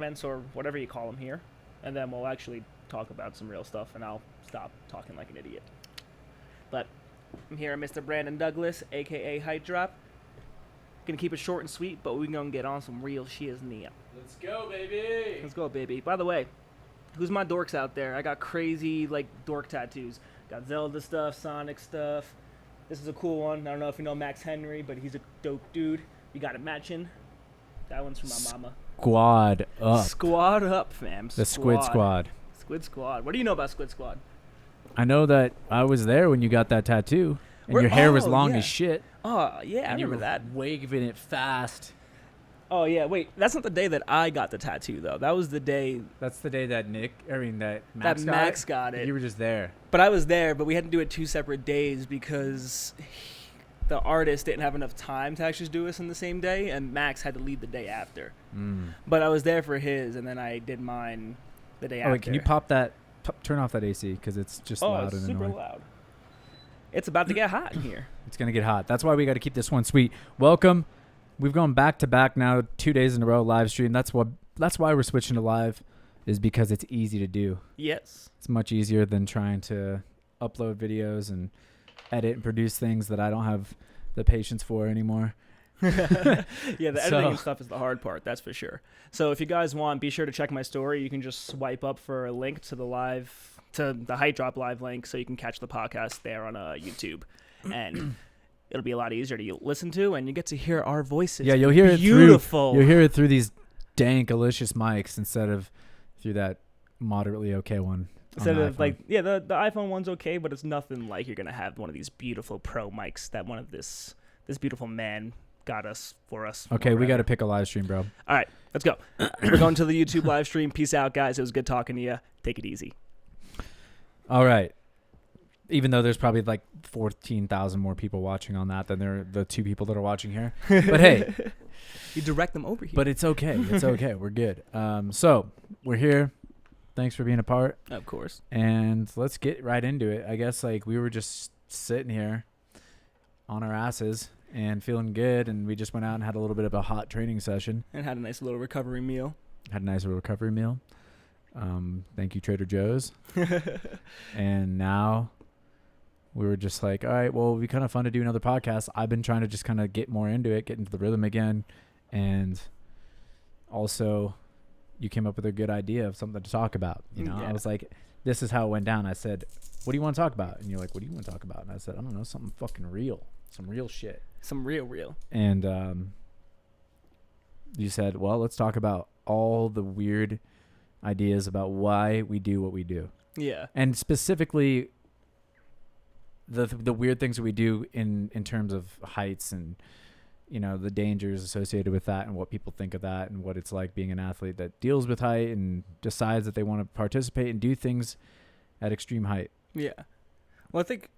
comments or whatever you call them here, and then we'll actually talk about some real stuff, and I'll stop talking like an idiot. But I'm here, Mr. Brandon Douglas, aka Height Drop. Gonna keep it short and sweet, but we're gonna get on some real shiznit. Let's go, baby. Let's go, baby. By the way, who's my dorks out there? I got crazy dork tattoos. Got Zelda stuff, Sonic stuff. This is a cool one. I don't know if you know Max Henry, but he's a dope dude. You got it matching. That one's from my mama. Squad up. Squad up, fam. The Squid Squad. Squid Squad. What do you know about Squid Squad? I know that I was there when you got that tattoo, and your hair was long as shit. Oh, yeah, I remember that. Waving it fast. Oh, yeah, wait. That's not the day that I got the tattoo, though. That was the day... That's the day that Max got it. You were just there. But I was there, but we had to do it 2 separate days because the artist didn't have enough time to actually do us in the same day, and Max had to leave the day after. But I was there for his, and then I did mine the day after. Wait, can you pop that... turn off that AC, because it's just loud and super annoying. loud. It's about to get hot in here. It's going to get hot. That's why we got to keep this one sweet. Welcome. We've gone back to back now, 2 days in a row live stream. That's why we're switching to live, is because it's easy to do. Yes. It's much easier than trying to upload videos and edit and produce things that I don't have the patience for anymore. Yeah, the editing and stuff is the hard part, that's for sure. So if you guys want, be sure to check my story. You can just swipe up for a link to the Height Drop live link, so you can catch the podcast there on YouTube. And it'll be a lot easier to listen to, and you get to hear our voices. Yeah, you'll hear it beautiful. You'll hear it through these dank, delicious mics instead of through that moderately okay one. Instead of the iPhone one's okay, but it's nothing like you're gonna have one of these beautiful pro mics that one of this beautiful man got us for us. Okay, we got to pick a live stream, bro. All right, let's go. We're going to the YouTube live stream. Peace out, guys. It was good talking to you. Take it easy. All right. Even though there's probably 14,000 more people watching on that than there are the 2 people that are watching here. But hey. You direct them over here. But it's okay. It's okay. We're good. So we're here. Thanks for being a part. Of course. And let's get right into it. I guess we were just sitting here on our asses and feeling good. And we just went out and had a little bit of a hot training session. And had a nice little recovery meal. Thank you, Trader Joe's. And now we were just all right, well, it'd be kind of fun to do another podcast. I've been trying to just kind of get more into it, get into the rhythm again. And also, you came up with a good idea of something to talk about. Yeah. I was like, this is how it went down. I said, what do you want to talk about? And you're like, what do you want to talk about? And I said, I don't know, something fucking real. Some real shit. Some real. And you said, well, let's talk about all the weird ideas about why we do what we do. Yeah. And specifically the weird things that we do in terms of heights and, the dangers associated with that and what people think of that and what it's like being an athlete that deals with height and decides that they want to participate and do things at extreme height. Yeah. Well, I think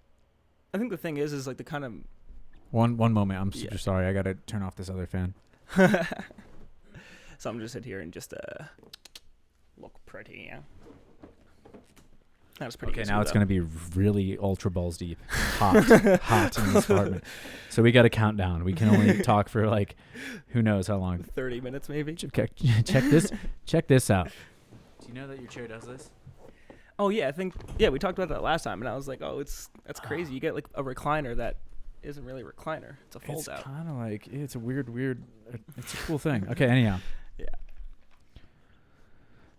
the thing is the kind of... One moment. I'm super sorry. I got to turn off this other fan. So I'm just sit here and just look pretty, yeah. That was pretty. Okay, now it's going to be really ultra balls deep, hot in this apartment. So we got to count down. We can only talk for who knows how long. 30 minutes maybe. Check this. Check this out. Do you know that your chair does this? Oh yeah, we talked about that last time, and I was like, oh, that's crazy. You get a recliner that isn't really a recliner. It's a fold out. It's kind of it's a weird. It's a cool thing. Okay, anyhow. Yeah.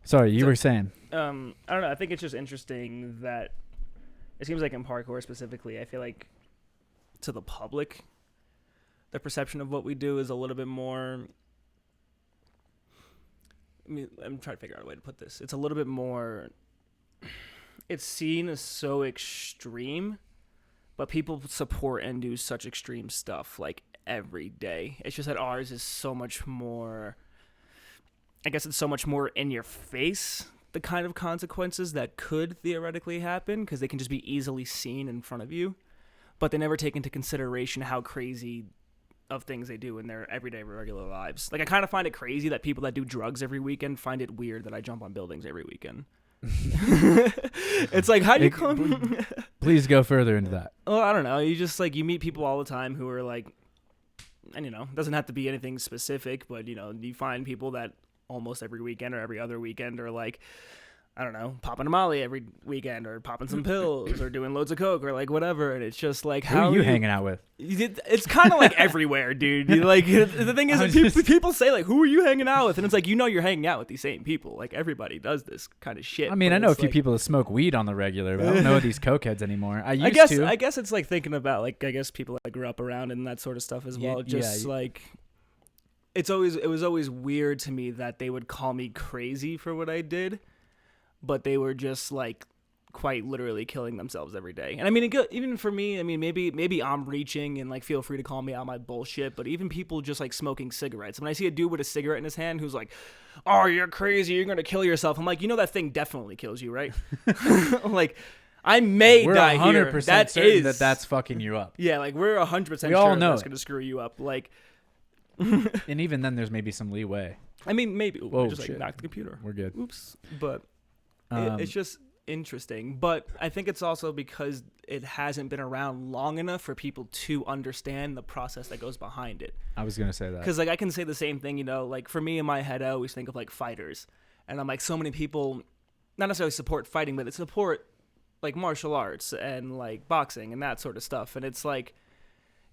Sorry, you were saying. I don't know. I think it's just interesting that it seems like in parkour specifically, I feel like to the public, the perception of what we do is a little bit more. I'm trying to figure out a way to put this. It's a little bit more. It's seen as so extreme, but people support and do such extreme stuff every day. It's just that ours is so much more. I guess it's so much more in your face, the kind of consequences that could theoretically happen, because they can just be easily seen in front of you, but they never take into consideration how crazy of things they do in their everyday regular lives. I kind of find it crazy that people that do drugs every weekend find it weird that I jump on buildings every weekend. It's how do you come... Please go further into that. Well, I don't know. You just you meet people all the time who are and it doesn't have to be anything specific, but you find people that almost every weekend or every other weekend, or like, I don't know, popping a Molly every weekend, or popping some pills, or doing loads of coke, or like whatever. And it's just like, Who are you hanging out with? It's kind of like everywhere, dude. Like the thing is, people say like, "Who are you hanging out with?" And it's like, you're hanging out with these same people. Like everybody does this kind of shit. I mean, I know a few people that smoke weed on the regular, but I don't know these cokeheads anymore. I guess it's like thinking about like people I grew up around and that sort of stuff as well. Like it was always weird to me that they would call me crazy for what I did, but they were just like quite literally killing themselves every day. And I mean, even for me, I mean, maybe I'm reaching, and like feel free to call me out my bullshit, but even people just like smoking cigarettes. When I see a dude with a cigarette in his hand who's like, "Oh, you're crazy, you're gonna kill yourself," I'm like, that thing definitely kills you, right? Like, I may die here. We're 100% certain that's fucking you up. Yeah, like we're 100% sure all know that's gonna screw you up. Like, and even then, there's maybe some leeway. I mean, maybe. Whoa, just like knock the computer. We're good. Oops. But it's just interesting. But I think it's also because it hasn't been around long enough for people to understand the process that goes behind it. I was gonna say that because like I can say the same thing. Like for me in my head, I always think of like fighters, and I'm like, so many people not necessarily support fighting, but they support like martial arts and like boxing and that sort of stuff. And it's like,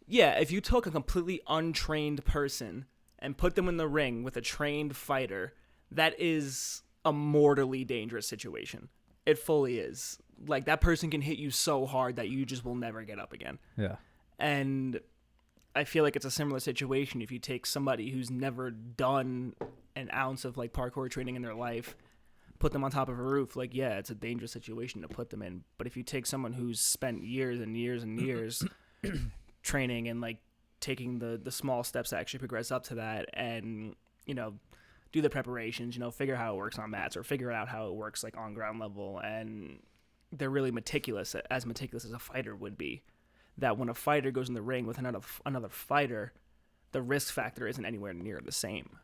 yeah, if you took a completely untrained person and put them in the ring with a trained fighter, that is a mortally dangerous situation. It fully is. Like, that person can hit you so hard that you just will never get up again. Yeah. And I feel like it's a similar situation if you take somebody who's never done an ounce of like parkour training in their life, put them on top of a roof. Like, yeah, it's a dangerous situation to put them in. But if you take someone who's spent years and years and years training and like taking the small steps to actually progress up to that, and do the preparations, figure how it works on mats, or figure out how it works like on ground level, and they're really meticulous as a fighter would be, that when a fighter goes in the ring with another fighter, the risk factor isn't anywhere near the same.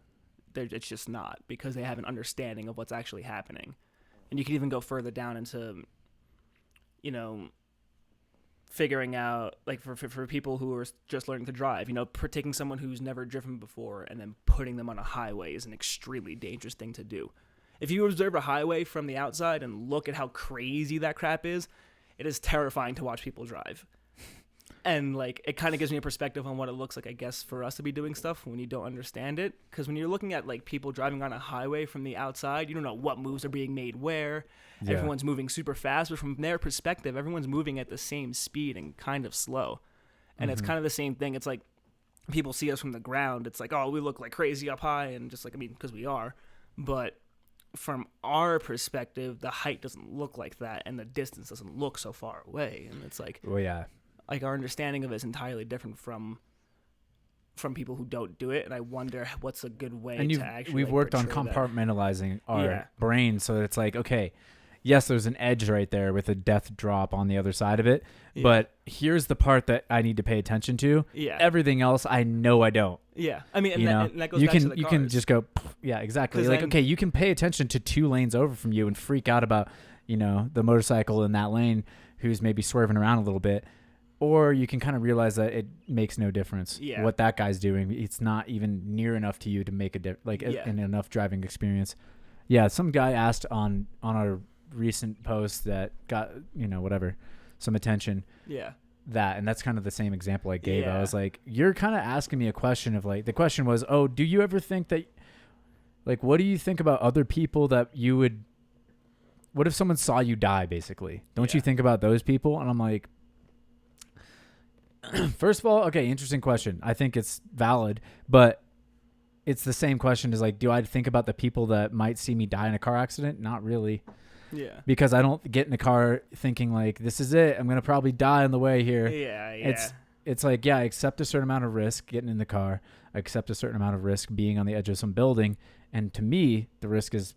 It's just not, because they have an understanding of what's actually happening. And you can even go further down into figuring out, like for people who are just learning to drive, taking someone who's never driven before and then putting them on a highway is an extremely dangerous thing to do. If you observe a highway from the outside and look at how crazy that crap is, it is terrifying to watch people drive. And like, it kind of gives me a perspective on what it looks like, I guess, for us to be doing stuff when you don't understand it. Because when you're looking at like people driving on a highway from the outside, you don't know what moves are being made where. Yeah. Everyone's moving super fast, but from their perspective, everyone's moving at the same speed and kind of slow. And it's kind of the same thing. It's like people see us from the ground. It's like, oh, we look like crazy up high, and just like, I mean, because we are. But from our perspective, the height doesn't look like that, and the distance doesn't look so far away. And it's like, well, yeah. Like, our understanding of it is entirely different from people who don't do it, and I wonder what's a good way to actually. We've worked on compartmentalizing our brain, so that it's like, okay, yes, there's an edge right there with a death drop on the other side of it, but here's the part that I need to pay attention to. Yeah. Everything else, I know I don't. Yeah, I mean, and that goes back to the cars. You can just go, yeah, exactly. Like, okay, you can pay attention to 2 lanes over from you and freak out about, the motorcycle in that lane who's maybe swerving around a little bit. Or you can kind of realize that it makes no difference what that guy's doing. It's not even near enough to you to make an enough driving experience. Yeah, some guy asked on our recent post that got, some attention. Yeah. And that's kind of the same example I gave. I was like, you're kind of asking me a question of like, the question was, oh, do you ever think that, like, what do you think about other people that you would, what if someone saw you die, basically? Don't you think about those people? And I'm like, first of all, okay, interesting question. I think it's valid, but it's the same question as like, do I think about the people that might see me die in a car accident? Not really. Yeah. Because I don't get in the car thinking like, this is it. I'm going to probably die on the way here. Yeah. It's like, yeah, I accept a certain amount of risk getting in the car. I accept a certain amount of risk being on the edge of some building. And to me, the risk is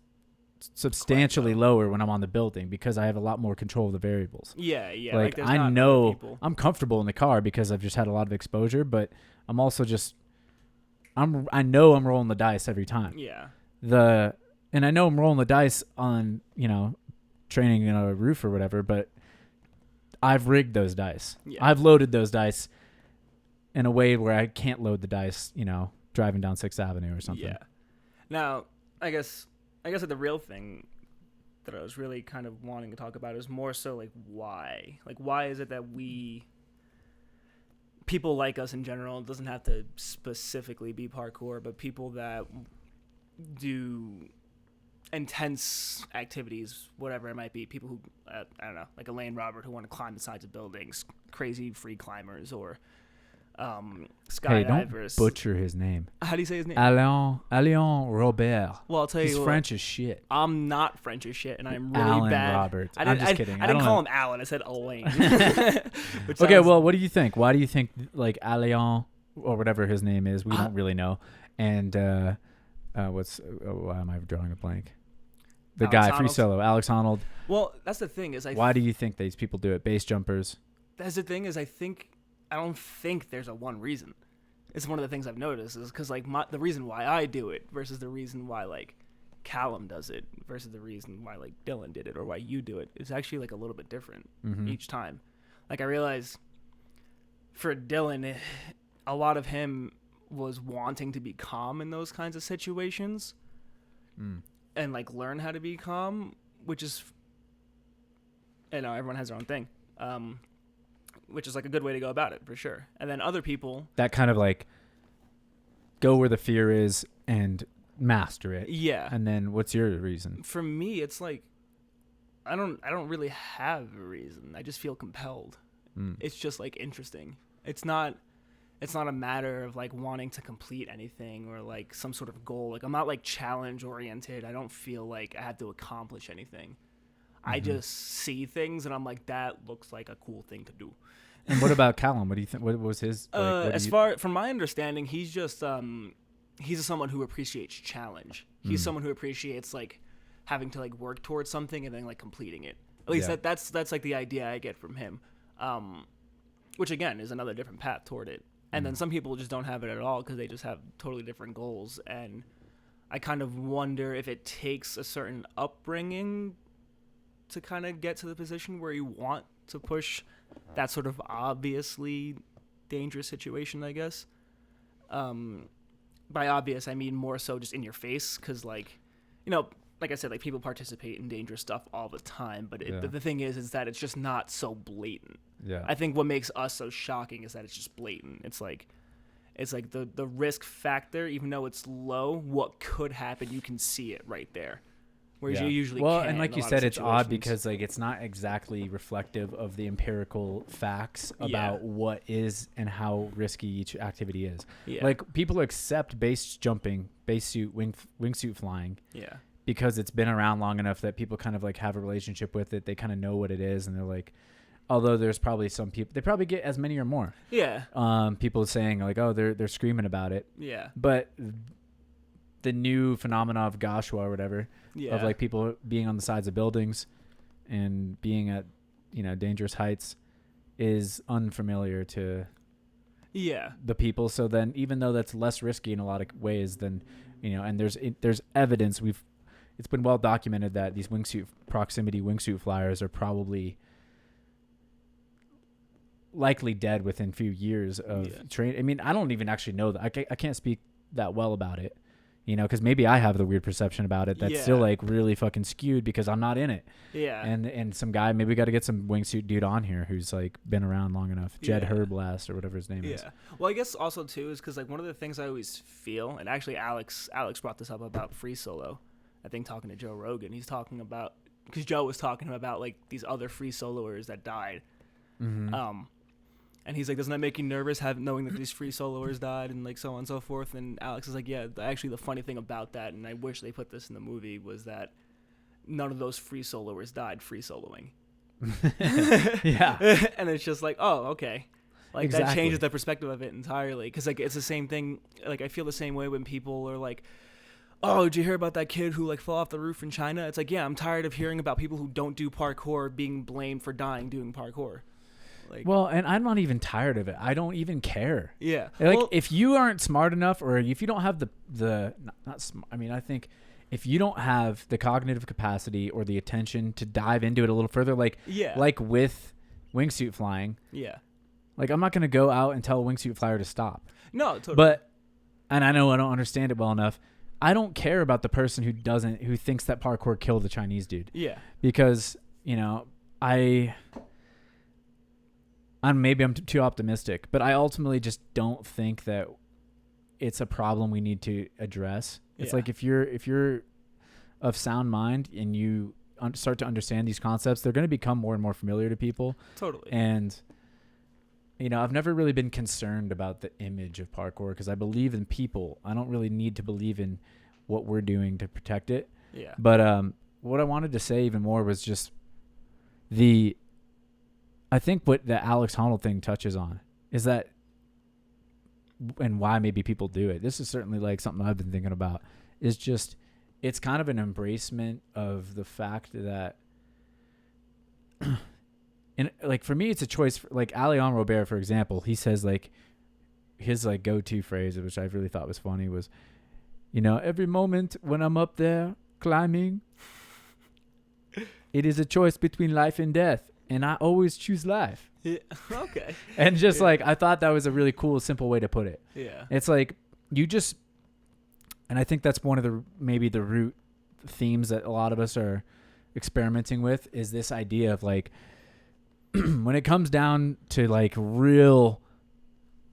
substantially lower when I'm on the building because I have a lot more control of the variables. Yeah. Like I know I'm comfortable in the car because I've just had a lot of exposure, but I'm also just I know I'm rolling the dice every time. Yeah. And I know I'm rolling the dice on, training in a roof or whatever, but I've rigged those dice. Yeah. I've loaded those dice in a way where I can't load the dice, driving down 6th Avenue or something. Yeah. Now, I guess like the real thing that I was really kind of wanting to talk about is more so like why. Like why is it that people like us in general, it doesn't have to specifically be parkour, but people that do intense activities, whatever it might be, people who, I don't know, like Elaine Robert, who want to climb the sides of buildings, crazy free climbers, or skydivers. Hey, don't butcher his name. How do you say his name? Alain Robert. Well, I'll tell you He's what, French as shit. I'm not French as shit, and I'm really Alan bad. Roberts. I'm just kidding. I didn't call him Alan. I said Elaine. Okay, well, what do you think? Why do you think like Alain or whatever his name is? We don't really know. And why am I drawing a blank? The Alex guy, Honnold. free solo, Alex Honnold. Well, that's the thing is, Why do you think these people do it? Base jumpers. That's the thing is, I don't think there's a one reason. It's one of the things I've noticed is because like the reason why I do it versus the reason why like Callum does it versus the reason why like Dylan did it or why you do it is actually like a little bit different each time. Like I realize for Dylan, a lot of him was wanting to be calm in those kinds of situations and like learn how to be calm, which is, everyone has their own thing. Which is like a good way to go about it for sure. And then other people that kind of like go where the fear is and master it. Yeah. And then what's your reason? For me, it's like I don't really have a reason. I just feel compelled. It's just like interesting. It's not a matter of like wanting to complete anything or like some sort of goal. Like I'm not like challenge oriented. I don't feel like I have to accomplish anything. I just see things and I'm like, that looks like a cool thing to do. And what about Callum? What do you think? What was his? From my understanding, he's just he's someone who appreciates challenge. He's someone who appreciates like having to like work towards something and then like completing it. At least that's like the idea I get from him. Which again is another different path toward it. And then some people just don't have it at all because they just have totally different goals. And I kind of wonder if it takes a certain upbringing to kind of get to the position where you want to push that sort of obviously dangerous situation, I guess. By obvious, I mean more so just in your face because, like, like I said, like people participate in dangerous stuff all the time. But the thing is that it's just not so blatant. Yeah. I think what makes us so shocking is that it's just blatant. It's like the risk factor, even though it's low, what could happen, you can see it right there. Whereas you usually can't. And like you said, it's odd because like it's not exactly reflective of the empirical facts about what is and how risky each activity is. Yeah. Like people accept base jumping, base suit, wingsuit flying. Yeah. Because it's been around long enough that people kind of like have a relationship with it. They kind of know what it is, and they're like, although there's probably some people, they probably get as many or more. Yeah. People saying like, oh, they're screaming about it. Yeah. But the new phenomena of Gashua or whatever, of like people being on the sides of buildings and being at, dangerous heights is unfamiliar to the people. So then even though that's less risky in a lot of ways than, and there's evidence, it's been well documented that these proximity wingsuit flyers are probably likely dead within a few years of training. I mean, I don't even actually know that. I can't speak that well about it, because maybe I have the weird perception about it that's still like really fucking skewed because I'm not in it. Yeah. And some guy, maybe we got to get some wingsuit dude on here who's like been around long enough. Jed Herblast or whatever his name is. Yeah. Well, I guess also too is because like one of the things I always feel, and actually Alex brought this up about free solo. I think talking to Joe Rogan, he's talking about because Joe was talking about like these other free soloers that died. Mm-hmm. And he's like, doesn't that make you nervous knowing that these free soloers died and like so on and so forth? And Alex is like, yeah, actually the funny thing about that, and I wish they put this in the movie, was that none of those free soloers died free soloing. Yeah. And it's just like, oh, okay. Like that changes the perspective of it entirely. Because like it's the same thing. Like I feel the same way when people are like, oh, did you hear about that kid who like fell off the roof in China? It's like, yeah, I'm tired of hearing about people who don't do parkour being blamed for dying doing parkour. Like, well, and I'm not even tired of it. I don't even care. Yeah. Like if you aren't smart enough, or if you don't have I think if you don't have the cognitive capacity or the attention to dive into it a little further, like with wingsuit flying. Yeah. Like I'm not going to go out and tell a wingsuit flyer to stop. No, totally. But, and I know I don't understand it well enough. I don't care about the person who thinks that parkour killed the Chinese dude. Yeah. Because, maybe I'm too optimistic, but I ultimately just don't think that it's a problem we need to address. It's like if you're of sound mind and you start to understand these concepts, they're going to become more and more familiar to people. Totally. And I've never really been concerned about the image of parkour because I believe in people. I don't really need to believe in what we're doing to protect it. Yeah. But what I wanted to say even more was just I think what the Alex Honnold thing touches on is that, and why maybe people do it. This is certainly like something I've been thinking about, is just, it's kind of an embracement of the fact that, and like for me, it's a choice. Like Alain Robert, for example, he says like his like go-to phrase, which I really thought was funny, was, every moment when I'm up there climbing, it is a choice between life and death. And I always choose life. Yeah. Okay. And just like, I thought that was a really cool, simple way to put it. Yeah. It's like, and I think that's one of maybe the root themes that a lot of us are experimenting with, is this idea of like, when it comes down to like real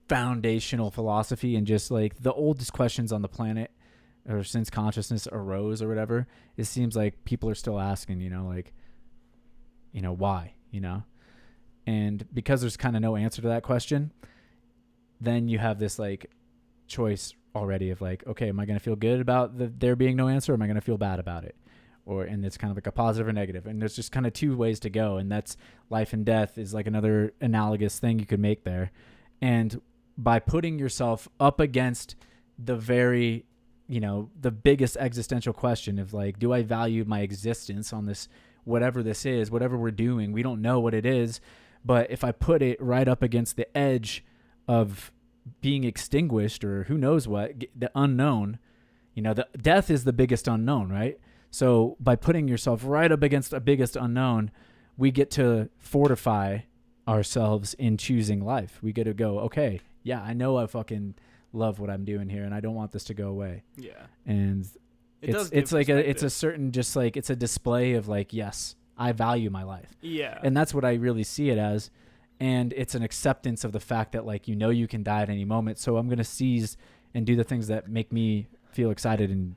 foundational philosophy and just like the oldest questions on the planet or since consciousness arose or whatever, it seems like people are still asking, why? And because there's kind of no answer to that question, then you have this like choice already of like, okay, am I going to feel good about there being no answer? Or am I going to feel bad about it? And it's kind of like a positive or negative. And there's just kind of two ways to go. And that's life and death is like another analogous thing you could make there. And by putting yourself up against the very, the biggest existential question of like, do I value my existence on this, whatever this is, whatever we're doing, we don't know what it is. But if I put it right up against the edge of being extinguished or who knows what, the unknown, the death is the biggest unknown, right? So by putting yourself right up against the biggest unknown, we get to fortify ourselves in choosing life. We get to go, okay, yeah, I know I fucking love what I'm doing here and I don't want this to go away. Yeah. And it's like it's a certain, just like, it's a display of like, yes, I value my life. Yeah. And that's what I really see it as. And it's an acceptance of the fact that like, you can die at any moment. So I'm going to seize and do the things that make me feel excited and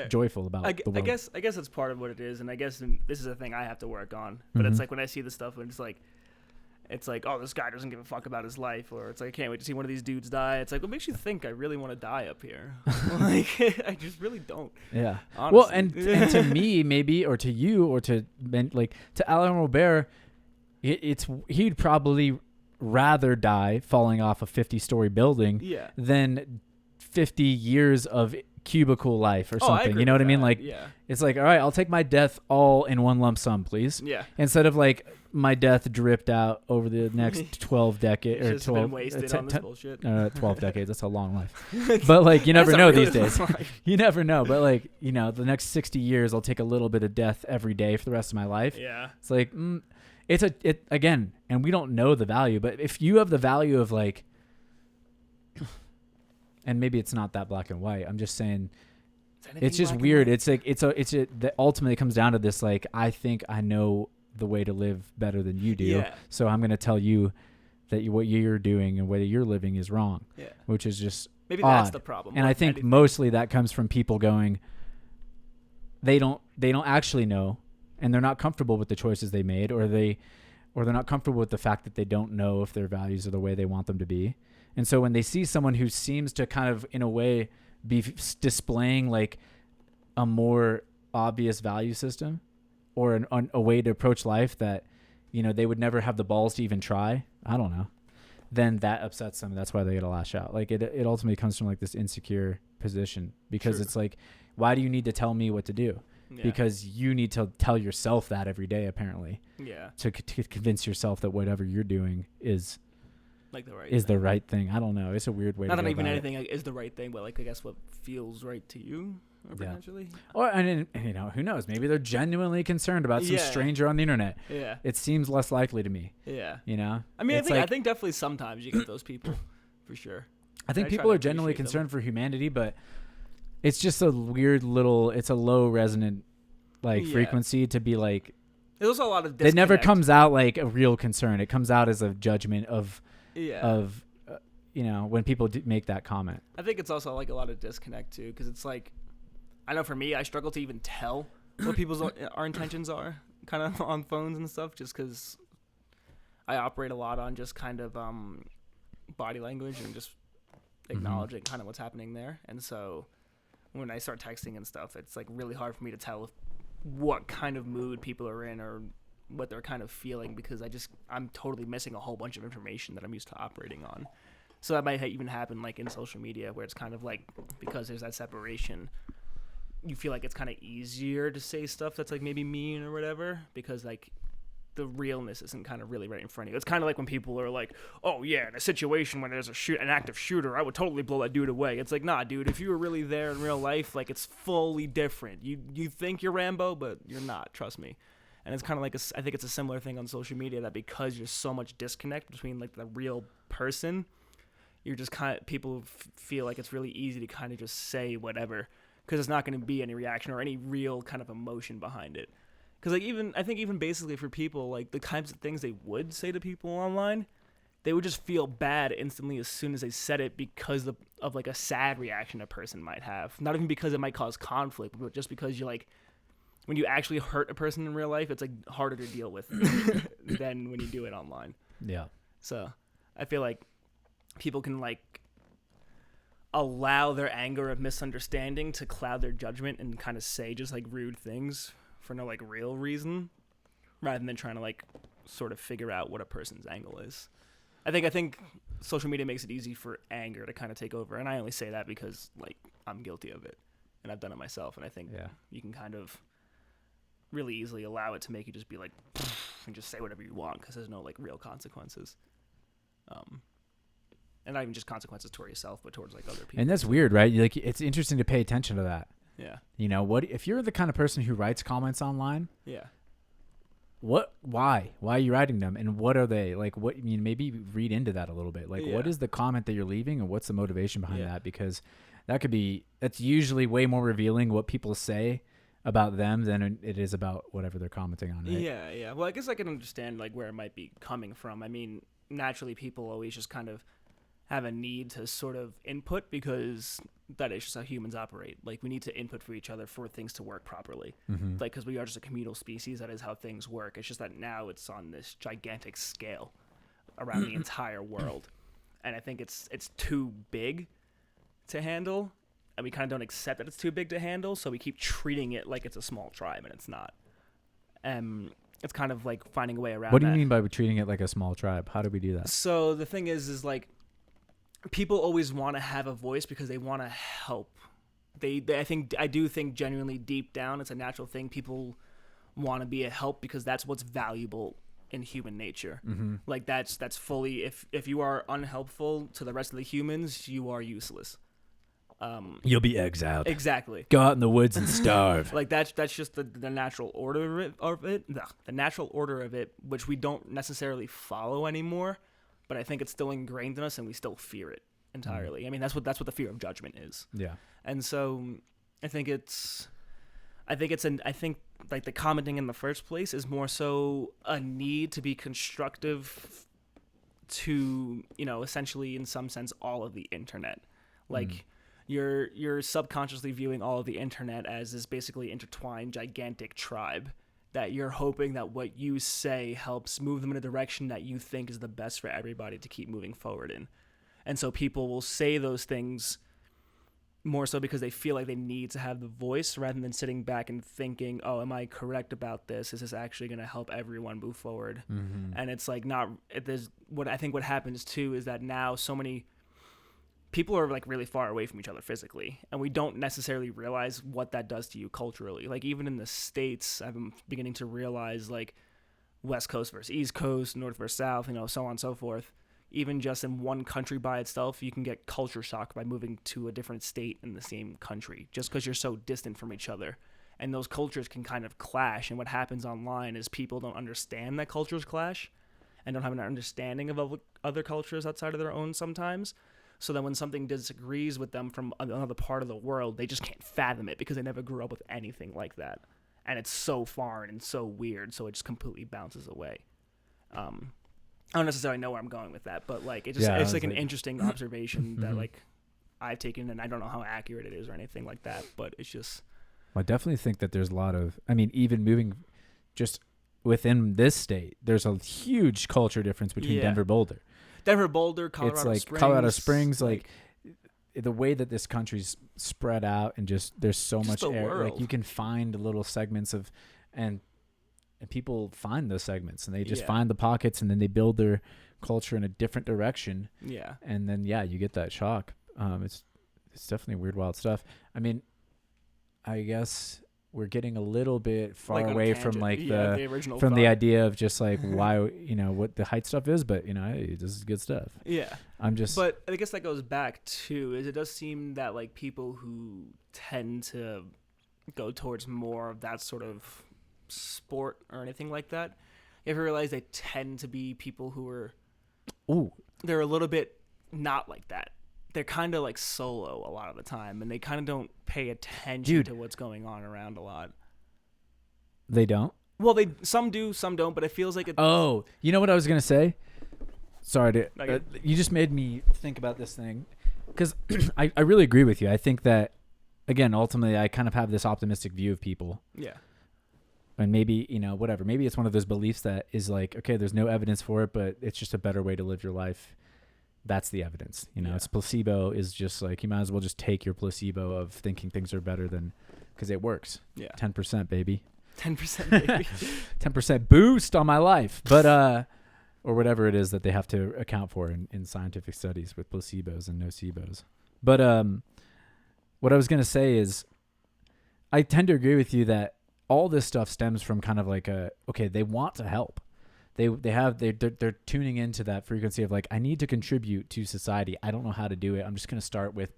joyful about the world. I guess that's part of what it is. And I guess this is a thing I have to work on, but it's like when I see the stuff and it's like, oh, this guy doesn't give a fuck about his life, or it's like, I can't wait to see one of these dudes die. It's like, what makes you think I really want to die up here? Like, I just really don't. Yeah. Honestly. Well, and to me, maybe, or to you, or to Alain Robert, he'd probably rather die falling off a 50-story building than 50 years of cubicle life or something. You know what I mean? Like, it's like, all right, I'll take my death all in one lump sum, please. Yeah. Instead of like my death dripped out over the next 12 decades or 12 been wasted on this bullshit. 12 decades. That's a long life. But like, you never know these days. You never know. But like, the next 60 years, I'll take a little bit of death every day for the rest of my life. Yeah. It's like, it again, and we don't know the value, but if you have the value of like, and maybe it's not that black and white. I'm just saying, it's just weird. It's like that ultimately comes down to this. Like, I think I know the way to live better than you do, so I'm going to tell you that what you're doing and the way you're living is wrong. Yeah, which is just maybe odd. That's the problem. And I think mostly that comes from people going, they don't actually know, and they're not comfortable with the choices they made, or they're not comfortable with the fact that they don't know if their values are the way they want them to be. And so when they see someone who seems to kind of, in a way, be displaying like a more obvious value system or a way to approach life that, they would never have the balls to even try, I don't know, then that upsets them. That's why they get to lash out. Like it ultimately comes from like this insecure position because it's like, why do you need to tell me what to do? Yeah. Because you need to tell yourself that every day, apparently. Yeah. To convince yourself that whatever you're doing is like the right thing. I don't know. It's a weird way. Not that even anything is the right thing, but like I guess what feels right to you, or potentially. Or and who knows? Maybe they're genuinely concerned about some stranger on the internet. Yeah. It seems less likely to me. Yeah. I mean, I think definitely sometimes you get those people, for sure. I think people are genuinely concerned for humanity, but it's just a weird little. It's a low resonant frequency to be like. There's also a lot of It disconnect. never comes out like a real concern. It comes out as a judgment of when people make that comment. I think it's also like a lot of disconnect too, because it's like, I know for me, I struggle to even tell what people's our intentions are, kind of on phones and stuff, just because I operate a lot on just kind of body language and just acknowledging kind of what's happening there. And so when I start texting and stuff, it's like really hard for me to tell what kind of mood people are in or what they're kind of feeling, because I'm totally missing a whole bunch of information that I'm used to operating on. So that might even happen like in social media, where it's kind of like, because there's that separation, you feel like it's kind of easier to say stuff that's like maybe mean or whatever, because like the realness isn't kind of really right in front of you. It's kind of like when people are like, oh yeah, in a situation when there's an active shooter, I would totally blow that dude away. It's like, nah, dude, if you were really there in real life, like it's fully different. You think you're Rambo, but you're not, trust me. And it's kind of like, I think it's a similar thing on social media, that because there's so much disconnect between like the real person, you're just people feel like it's really easy to kind of just say whatever, because there's not going to be any reaction or any real kind of emotion behind it. Because like I think even basically for people, like the kinds of things they would say to people online, they would just feel bad instantly as soon as they said it, because of like a sad reaction a person might have. Not even because it might cause conflict, but just because you're like, when you actually hurt a person in real life, it's like harder to deal with than when you do it online. Yeah. So I feel like people can like allow their anger of misunderstanding to cloud their judgment and kind of say just like rude things for no like real reason, rather than trying to like sort of figure out what a person's angle is. I think social media makes it easy for anger to kind of take over, and I only say that because like I'm guilty of it and I've done it myself, and I think you can kind of really easily allow it to make you just be like and just say whatever you want, because there's no like real consequences. And not even just consequences toward yourself, but towards like other people. And that's weird, right? Like, it's interesting to pay attention to that. Yeah. You know, what if you're the kind of person who writes comments online? Yeah. Why are you writing them, and what are they like? What, I mean, maybe read into that a little bit. Like, what is the comment that you're leaving, and what's the motivation behind that? Because that's usually way more revealing what people say about them than it is about whatever they're commenting on. Right? Yeah. Well, I guess I can understand like where it might be coming from. I mean, naturally, people always just kind of have a need to sort of input, because that is just how humans operate. Like, we need to input for each other for things to work properly. Mm-hmm. Like, because we are just a communal species, that is how things work. It's just that now it's on this gigantic scale around the entire world. And I think it's too big to handle, and we kind of don't accept that it's too big to handle, so we keep treating it like it's a small tribe, and it's not. It's kind of like finding a way around that. What do you mean by treating it like a small tribe? How do we do that? So the thing is like, people always want to have a voice because they want to help. I do think genuinely deep down, it's a natural thing. People want to be a help because that's what's valuable in human nature. Mm-hmm. Like that's fully, if you are unhelpful to the rest of the humans, you are useless. You'll be exiled. Exactly. Go out in the woods and starve. Like that's just the natural order of it. The natural order of it, which we don't necessarily follow anymore. But I think it's still ingrained in us, and we still fear it entirely. I mean, that's what the fear of judgment is. Yeah. And so, I think like the commenting in the first place is more so a need to be constructive to, essentially in some sense all of the internet. Like you're subconsciously viewing all of the internet as this basically intertwined gigantic tribe, that you're hoping that what you say helps move them in a direction that you think is the best for everybody to keep moving forward in. And so people will say those things more so because they feel like they need to have the voice, rather than sitting back and thinking, oh, am I correct about this? Is this actually going to help everyone move forward? Mm-hmm. And it's like what happens too is that now so many people are like really far away from each other physically, and we don't necessarily realize what that does to you culturally. Like even in the States, I've been beginning to realize like West Coast versus East Coast, North versus South, so on and so forth. Even just in one country by itself, you can get culture shock by moving to a different state in the same country, just because you're so distant from each other. And those cultures can kind of clash. And what happens online is people don't understand that cultures clash and don't have an understanding of other cultures outside of their own sometimes. So then when something disagrees with them from another part of the world, they just can't fathom it because they never grew up with anything like that. And it's so foreign and so weird, so it just completely bounces away. I don't necessarily know where I'm going with that, but like it's like an interesting observation that like I've taken, and I don't know how accurate it is or anything like that, but it's just. Well, I definitely think that there's a lot of, I mean, even moving just within this state, there's a huge culture difference between Denver, Boulder, Colorado Springs. Colorado Springs, like the way that this country's spread out, and just there's so much air. Like you can find little segments of, and people find those segments, and they just find the pockets, and then they build their culture in a different direction. Yeah, and then you get that shock. It's definitely weird, wild stuff. I mean, I guess we're getting a little bit far away from like the original from the idea of just like why what the height stuff is, but hey, this is good stuff. Yeah, but I guess that goes back to it does seem that like people who tend to go towards more of that sort of sport or anything like that, you ever realize they tend to be people who are they're a little bit not like that. They're kind of like solo a lot of the time, and they kind of don't pay attention to what's going on around a lot. They don't? Well, some do, some don't, but it feels like Oh, you know what I was going to say? Sorry, you just made me think about this thing, because I really agree with you. I think that, again, ultimately, I kind of have this optimistic view of people. Yeah. And maybe, whatever. Maybe it's one of those beliefs that is like, okay, there's no evidence for it, but it's just a better way to live your life. That's the evidence. It's placebo is just like, you might as well just take your placebo of thinking things are better than, because it works. Yeah. 10%, baby. 10%, baby. 10% boost on my life. But, or whatever it is that they have to account for in scientific studies with placebos and nocebos. But, what I was going to say is, I tend to agree with you that all this stuff stems from kind of like they want to help. They're tuning into that frequency of like, I need to contribute to society. I don't know how to do it. I'm just going to start with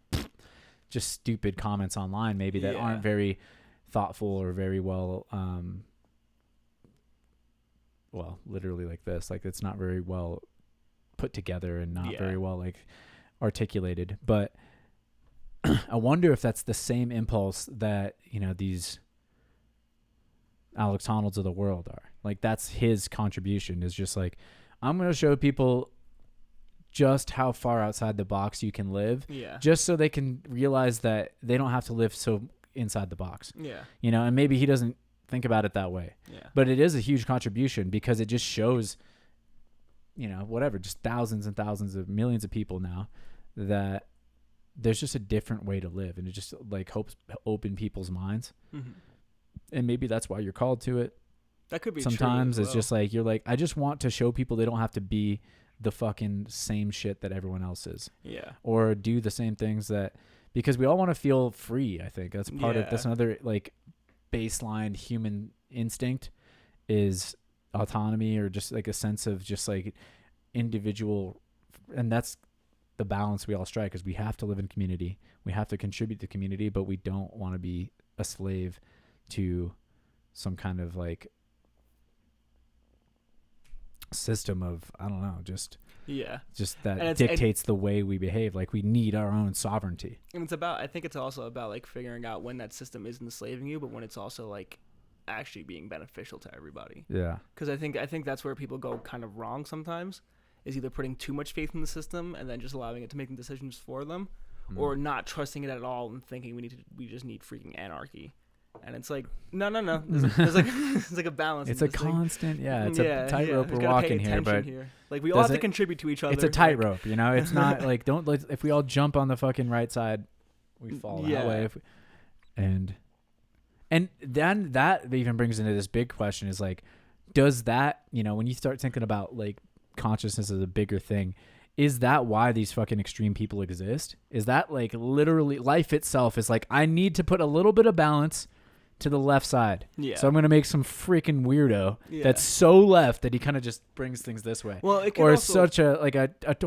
just stupid comments online, maybe that aren't very thoughtful or very well, literally like this, like it's not very well put together and not very well like articulated. But I wonder if that's the same impulse that, these Alex Honnold's of the world are. Like that's his contribution, is just like, I'm going to show people just how far outside the box you can live, just so they can realize that they don't have to live so inside the box. Yeah. And maybe he doesn't think about it that way. Yeah. But it is a huge contribution, because it just shows, just thousands and thousands of millions of people now, that there's just a different way to live, and it just like helps open people's minds. Mm-hmm. And maybe that's why you're called to it. That could be sometimes true. It's just like, you're like, I just want to show people they don't have to be the fucking same shit that everyone else is. Yeah. Or do the same things because we all want to feel free. I think that's that's another like baseline human instinct, is autonomy, or just like a sense of just like individual. And that's the balance we all strike, is we have to live in community. We have to contribute to community, but we don't want to be a slave to some kind of like system of, I don't know, just that dictates the way we behave. Like we need our own sovereignty. And I think it's also about like figuring out when that system isn't enslaving you, but when it's also like actually being beneficial to everybody. Yeah. Because I think that's where people go kind of wrong sometimes, is either putting too much faith in the system and then just allowing it to make the decisions for them, or not trusting it at all and thinking we just need freaking anarchy. And it's like, no. There's like it's like a balance. It's a constant, it's a tightrope we're walking here, but like we all have to contribute to each other. It's a tightrope, It's not like if we all jump on the fucking right side, we fall that way. And then that even brings into this big question, is like, does that, when you start thinking about like consciousness as a bigger thing, is that why these fucking extreme people exist? Is that like literally life itself is like, I need to put a little bit of balance to the left side. Yeah. So I'm going to make some freaking weirdo that's so left that he kind of just brings things this way. Well, it or also, such a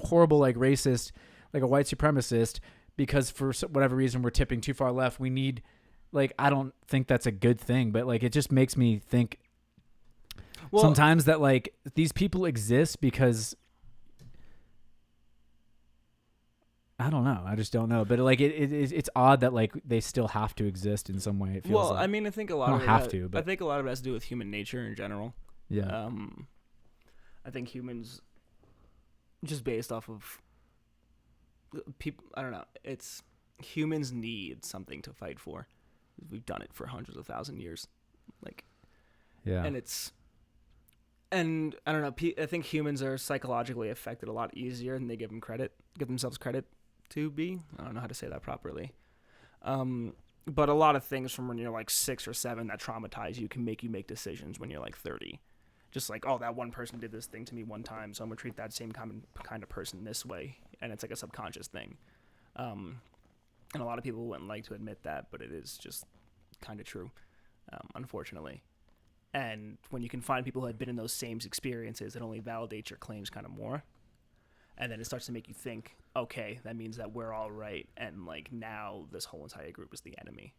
horrible like racist, like a white supremacist, because for whatever reason we're tipping too far left. We need, like, I don't think that's a good thing, but like it just makes me think sometimes that like these people exist because I don't know. I just don't know. But like it's odd that like they still have to exist in some way. It feels Well, like. I mean, I think a lot Don't of it have has, to, but- I think a lot of it has to do with human nature in general. Yeah. I think humans, just based off of people, I don't know. It's humans need something to fight for. We've done it for hundreds of thousand years, like, Yeah. and I don't know. I think humans are psychologically affected a lot easier than they give themselves credit to be. I don't know how to say that properly. But a lot of things from when you're like 6 or 7 that traumatize you can make you make decisions when you're like 30. Just like, oh, that one person did this thing to me one time, so I'm gonna treat that same kind of person this way, and it's like a subconscious thing. And a lot of people wouldn't like to admit that, but it is just kind of true, unfortunately. And when you can find people who had been in those same experiences, it only validates your claims kind of more. And then it starts to make you think, okay, that means that we're all right, and like now this whole entire group is the enemy.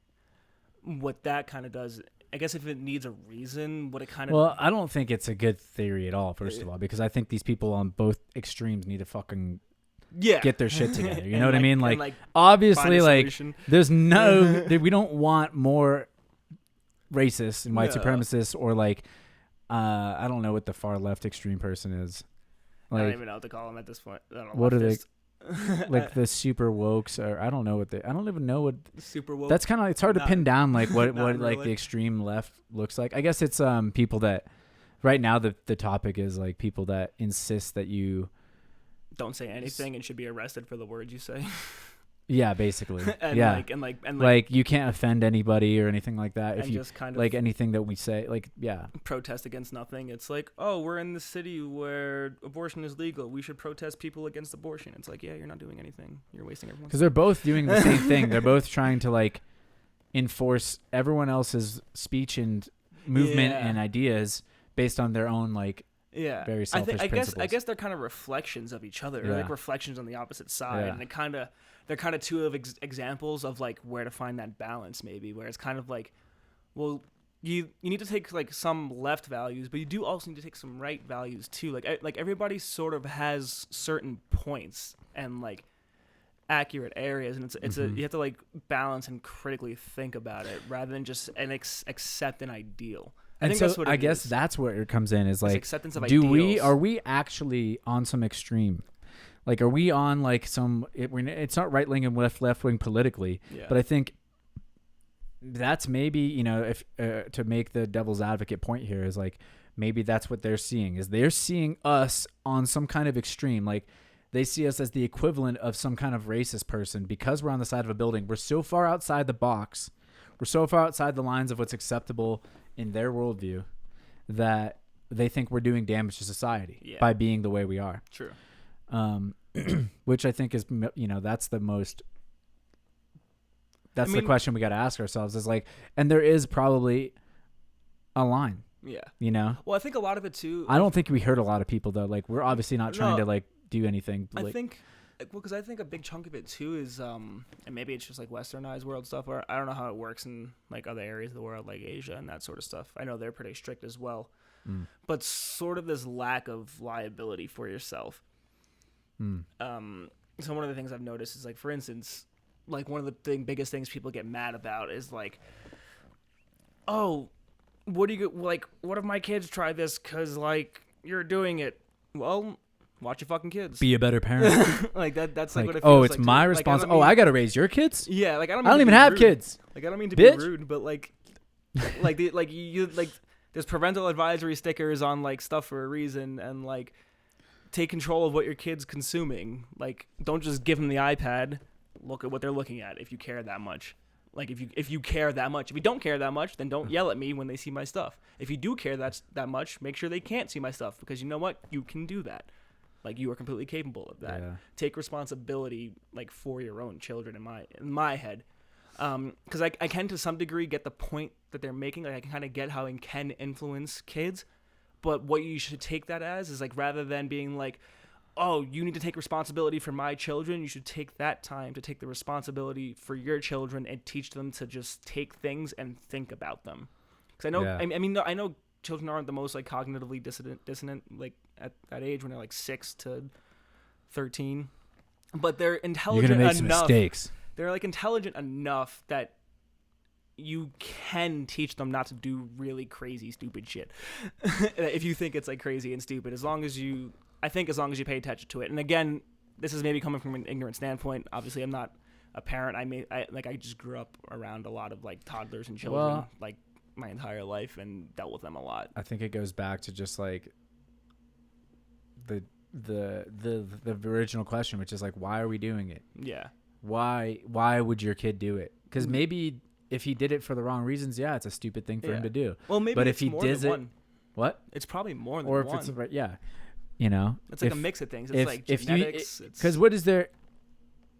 What that kind of does, I guess, if it needs a reason, what it kind of... Well, I don't think it's a good theory at all, first of all, because I think these people on both extremes need to fucking get their shit together. You know what I mean? Like obviously, like, there's no... we don't want more racists and white supremacists or, like, I don't know what the far left extreme person is. Like, I don't even know what to call them at this point. What are they? Like the super wokes, or I don't even know what super woke. That's kind of, it's hard to pin down like what really. Like the extreme left looks like. I guess it's people that right now the topic is like people that insist that you don't say anything and should be arrested for the words you say. Yeah, basically. and yeah. Like you can't offend anybody or anything like that. If you just kind of like anything that we say, like, yeah. Protest against nothing. It's like, oh, we're in the city where abortion is legal. We should protest people against abortion. It's like, yeah, you're not doing anything. You're wasting everyone's time. Because they're both doing the same thing. They're both trying to like enforce everyone else's speech and movement and ideas based on their own like very selfish principles. I guess they're kind of reflections of each other. They're like reflections on the opposite side, and they're kind of two of examples of like where to find that balance, maybe, where it's kind of like, well, you need to take like some left values, but you do also need to take some right values too. Like everybody sort of has certain points and like accurate areas, and it's you have to like balance and critically think about it rather than just accept an ideal. I think that's what I guess that's where it comes in, is like, acceptance of ideals. Are we actually on some extreme? Like, are we on like some? It's not right wing and left wing politically, but I think that's maybe, if to make the devil's advocate point here is like maybe that's what they're seeing, is they're seeing us on some kind of extreme. Like they see us as the equivalent of some kind of racist person because we're on the side of a building. We're so far outside the box. We're so far outside the lines of what's acceptable in their worldview that they think we're doing damage to society by being the way we are. True. Which I think is, that's the most, the question we got to ask ourselves is like, and there is probably a line. Yeah. Well, I think a lot of it too. I don't think we hurt a lot of people though. Like we're obviously not trying to like do anything. I think, because I think a big chunk of it too is, and maybe it's just like westernized world stuff, or I don't know how it works in like other areas of the world, like Asia and that sort of stuff. I know they're pretty strict as well, but sort of this lack of liability for yourself. So one of the things I've noticed is like, for instance, like one of the biggest things people get mad about is like, oh, what if my kids try this because like you're doing it? Well, watch your fucking kids. Be a better parent. Like that's like what it feels oh, it's like my responsibility. I got to raise your kids. Yeah, like I don't even have kids. Like I don't mean to Bitch. be rude, but like you there's parental advisory stickers on like stuff for a reason, and like take control of what your kid's consuming. Like don't just give them the iPad. Look at what they're looking at if you care that much. Like if you care that much. If you don't care that much, then don't yell at me when they see my stuff. If you do care that much, make sure they can't see my stuff, because you know what? You can do that. Like you are completely capable of that. Take responsibility like for your own children in my head. Because I can to some degree get the point that they're making. Like I can kind of get how it can influence kids. But what you should take that as is like, rather than being like, oh, you need to take responsibility for my children, you should take that time to take the responsibility for your children and teach them to just take things and think about them. Because I know, I know children aren't the most like cognitively dissonant like at that age when they're like 6 to 13. but they're You're intelligent gonna make some enough. mistakes. They're like intelligent enough that you can teach them not to do really crazy, stupid shit. If you think it's like crazy and stupid, as long as you pay attention to it. And again, this is maybe coming from an ignorant standpoint. Obviously, I'm not a parent. I just grew up around a lot of like toddlers and children, like my entire life, and dealt with them a lot. I think it goes back to just like the original question, which is like, why are we doing it? Yeah. Why would your kid do it? Because maybe if he did it for the wrong reasons, yeah, it's a stupid thing for him to do. Well, maybe but it's if he more does than it, one. What? It's probably more than or if one. it's you know, It's like a mix of things. It's like genetics. Because what is their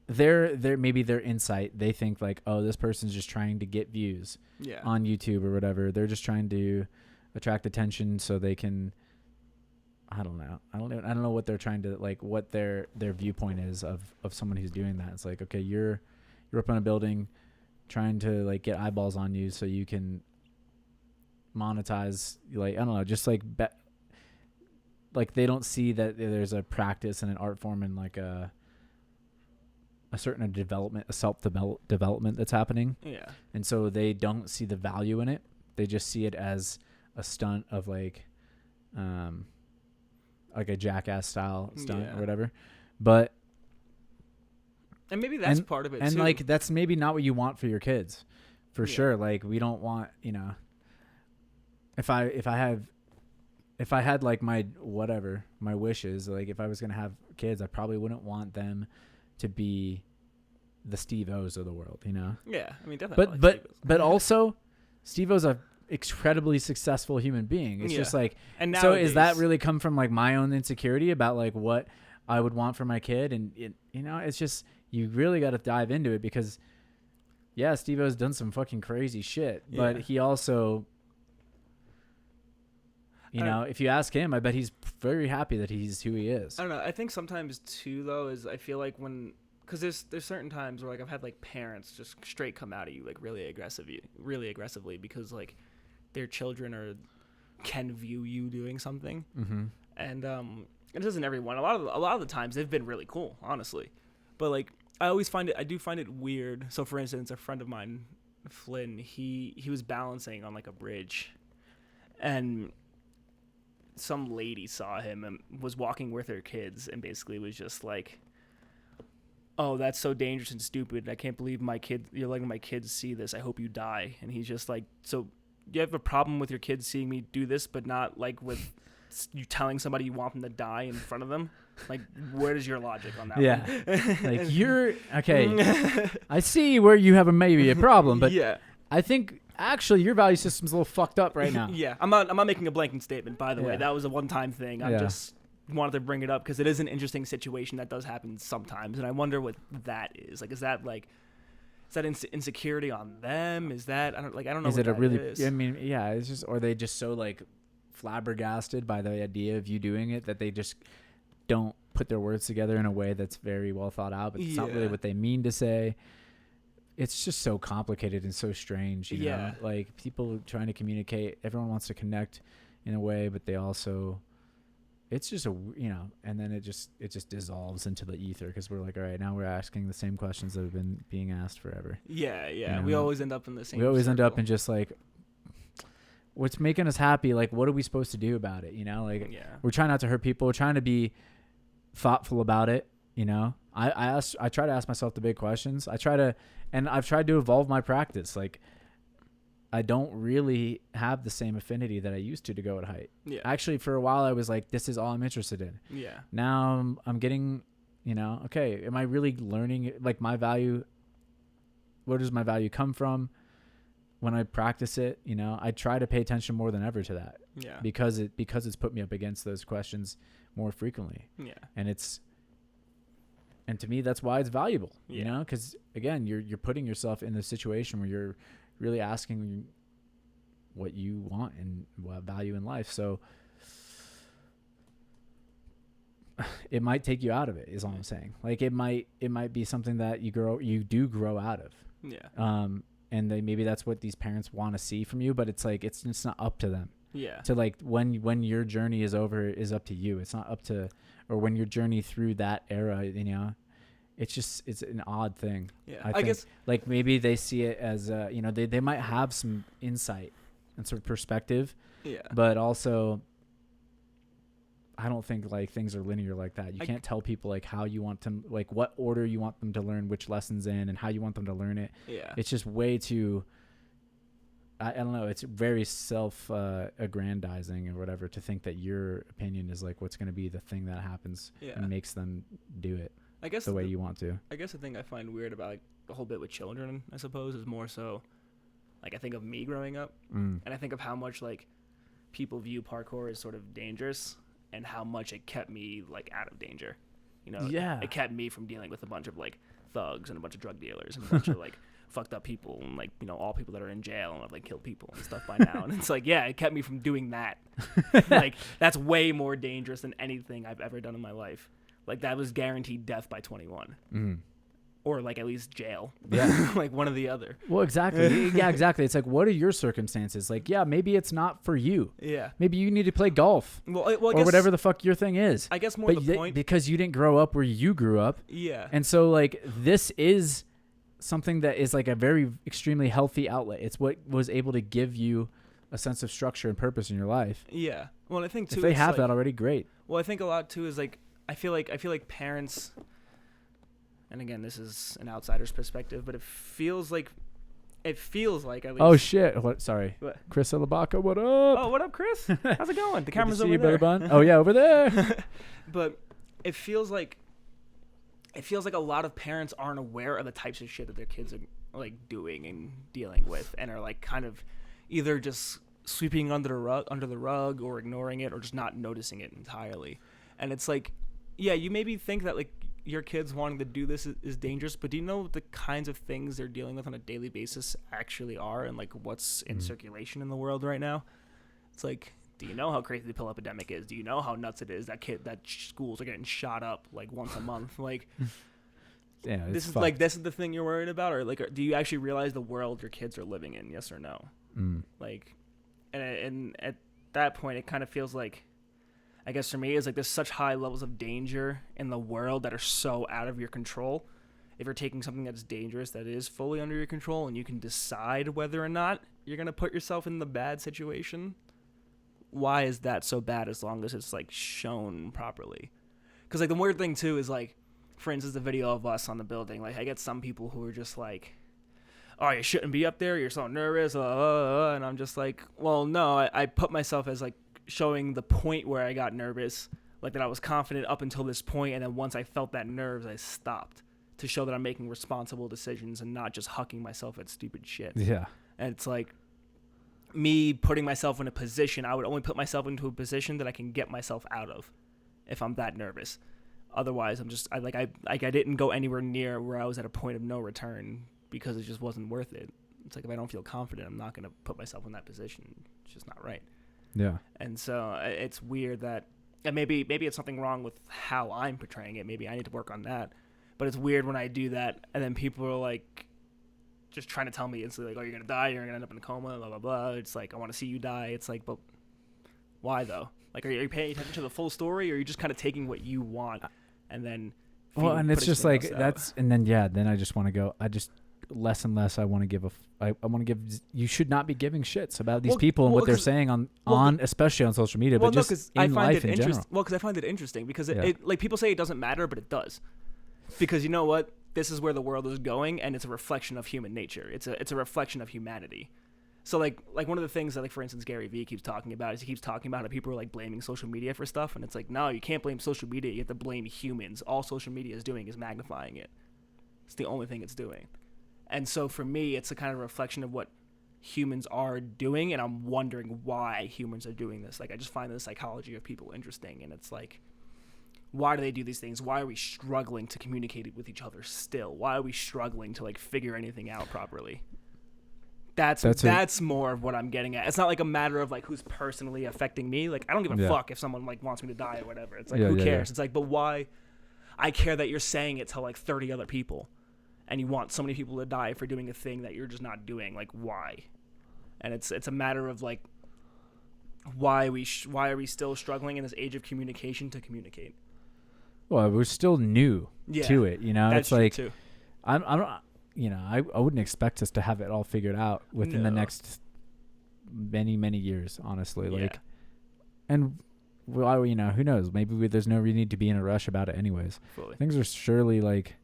maybe their insight? They think like, oh, this person's just trying to get views on YouTube or whatever. They're just trying to attract attention so they can. I don't know. I don't know what they're trying to like. What their viewpoint is of someone who's doing that. It's like, okay, you're up on a building, trying to like get eyeballs on you so you can monetize. Like, I don't know, just like like they don't see that there's a practice and an art form and like a certain development, a self-development that's happening. Yeah. And so they don't see the value in it. They just see it as a stunt of like a jackass style stunt or whatever. But and maybe that's part of it and too. like that's maybe not what you want for your kids. For sure. Like we don't want, you know, if I had like my wishes, like if I was going to have kids, I probably wouldn't want them to be the Steve-O's of the world, you know? Yeah, I mean, definitely. But also, Steve-O's a incredibly successful human being. It's just like, and so is that really come from like my own insecurity about like what I would want for my kid? And you know, it's just, you really got to dive into it because Steve-O's done some fucking crazy shit, but he also, you know, if you ask him, I bet he's very happy that he's who he is. I don't know. I think sometimes too, though, is I feel like because there's certain times where like I've had like parents just straight come out at you like really aggressively because like their children can view you doing something, and it isn't everyone. A lot of the times they've been really cool, honestly, but like I do find it weird. So for instance, a friend of mine, Flynn, he was balancing on like a bridge, and some lady saw him and was walking with her kids and basically was just like, oh, that's so dangerous and stupid. I can't believe you're letting my kids see this. I hope you die. And he's just like, so you have a problem with your kids seeing me do this, but not like with you telling somebody you want them to die in front of them? Like, where is your logic on that? Yeah. Like, you're okay. I see where you have maybe a problem, but I think actually your value system's a little fucked up right now. I'm not making a blanket statement, by the way. That was a one-time thing. I just wanted to bring it up because it is an interesting situation that does happen sometimes, and I wonder what that is. Like, is that insecurity on them? Is that I don't know. Is it a really? Is. I mean, it's just, or they just so like flabbergasted by the idea of you doing it that they just don't put their words together in a way that's very well thought out, but it's not really what they mean to say. It's just so complicated and so strange, you know? Like, people trying to communicate, everyone wants to connect in a way, but they also, it's just and then it just dissolves into the ether because we're like, all right, now we're asking the same questions that have been being asked forever. You know? We always end up in the same We always circle. end up in just like, what's making us happy? Like, what are we supposed to do about it? You know, like, we're trying not to hurt people. We're trying to be thoughtful about it. You know, I try to ask myself the big questions. I've tried to evolve my practice. Like, I don't really have the same affinity that I used to go at height. Actually, for a while, I was like, this is all I'm interested in. Now I'm getting, okay, am I really learning, like, my value? Where does my value come from when I practice it? I try to pay attention more than ever to that. Because it's put me up against those questions more frequently. And to me, that's why it's valuable, because again, you're putting yourself in the situation where you're really asking what you want and what value in life. So it might take you out of it, is all I'm saying. Like, it might be something that you do grow out of. And maybe that's what these parents want to see from you, but it's like, it's not up to them. To like, when your journey is over, is up to you. It's not up to, or when your journey through that era, it's an odd thing. Yeah, I I think. guess. Like maybe they see it as they might have some insight and sort of perspective, Yeah. but also I don't think like things are linear like that. You can't tell people like how you want them, like what order you want them to learn which lessons in and how you want them to learn it. Yeah. It's just way too, I don't know. It's very aggrandizing or whatever to think that your opinion is like what's going to be the thing that happens and makes them do it I guess the way you want to. I guess the thing I find weird about like the whole bit with children, I suppose, is more so like I think of me growing up and I think of how much like people view parkour as sort of dangerous and how much it kept me like out of danger. It kept me from dealing with a bunch of like thugs and a bunch of drug dealers and a bunch of like fucked up people and like all people that are in jail and have like killed people and stuff by now. And it's like, yeah, it kept me from doing that. Like that's way more dangerous than anything I've ever done in my life. Like that was guaranteed death by 21. Or like at least jail. Yeah. Like one or the other. Well, exactly. Yeah, exactly. It's like, what are your circumstances? Like, yeah, maybe it's not for you. Yeah. Maybe you need to play golf. Well, I or guess, whatever the fuck your thing is. I guess more but the point. Because you didn't grow up where you grew up. Yeah. And so like this is something that is like a very extremely healthy outlet. It's what was able to give you a sense of structure and purpose in your life. Yeah. Well, I think too. If they have like, that already, great. Well, I think a lot too is like I feel like parents, and again this is an outsider's perspective, but it feels like at least. Oh shit! What? Sorry, what? Chris Alabaka, what up? Oh, what up, Chris? How's it going? The camera's over there. Bun. Oh yeah, over there. But it feels like a lot of parents aren't aware of the types of shit that their kids are like doing and dealing with, and are like kind of either just sweeping under the rug or ignoring it or just not noticing it entirely. And it's like, yeah, you maybe think that like your kids wanting to do this is dangerous, but do you know what the kinds of things they're dealing with on a daily basis actually are, and like what's in circulation in the world right now? It's like, do you know how crazy the pill epidemic is? Do you know how nuts it is that schools are getting shot up like once a month? Like, yeah, this is the thing you're worried about, or like, do you actually realize the world your kids are living in? Yes or no? Like, and at that point, it kind of feels like, I guess for me, is like there's such high levels of danger in the world that are so out of your control. If you're taking something that's dangerous that is fully under your control and you can decide whether or not you're going to put yourself in the bad situation, why is that so bad as long as it's like shown properly? Because like the weird thing too is like, for instance, the video of us on the building, like I get some people who are just like, oh, you shouldn't be up there, you're so nervous, and I'm just like, well, no, I put myself as like showing the point where I got nervous, like that I was confident up until this point, and then once I felt that nerves, I stopped to show that I'm making responsible decisions and not just hucking myself at stupid shit. Yeah. And it's like me putting myself in a position, I would only put myself into a position that I can get myself out of if I'm that nervous. Otherwise, I didn't go anywhere near where I was at a point of no return because it just wasn't worth it. It's like if I don't feel confident, I'm not going to put myself in that position. It's just not right. Yeah. And so it's weird that, and maybe it's something wrong with how I'm portraying it. Maybe I need to work on that. But it's weird when I do that, and then people are like, just trying to tell me instantly, like, oh, you're gonna die, you're gonna end up in a coma, blah blah blah. It's like I want to see you die. It's like, but why though? Like, are you paying attention to the full story, or are you just kind of taking what you want and then? Well, and it's just like that's, and then then I just want to go. I just less and less I want to give I want to give. You should not be giving shits about these people and what they're saying on especially on social media, but just in life in general. Well, because I find it interesting because it like people say it doesn't matter, but it does. Because you know what? This is where the world is going, and it's a reflection of human nature. It's a reflection of humanity. So like one of the things that, like, for instance, Gary Vee keeps talking about is he keeps talking about how people are like blaming social media for stuff, and it's like, no, you can't blame social media. You have to blame humans. All social media is doing is magnifying it. It's the only thing it's doing. And so for me, it's a kind of reflection of what humans are doing, and I'm wondering why humans are doing this. Like, I just find the psychology of people interesting, and it's like, why do they do these things? Why are we struggling to communicate with each other still? Why are we struggling to like figure anything out properly? That's more of what I'm getting at. It's not like a matter of like who's personally affecting me. Like, I don't give a fuck if someone like wants me to die or whatever. It's like, who cares? Yeah. It's like, but why? I care that you're saying it to like 30 other people, and you want so many people to die for doing a thing that you're just not doing. Like, why? And it's a matter of like, why are we still struggling in this age of communication to communicate? Well, we're still new to it, you know. That's it's like true too. I'm not, you know, I wouldn't expect us to have it all figured out within the next many years, honestly. Like, and well, you know, who knows? Maybe there's no need to be in a rush about it, anyways. Fully. Things are surely like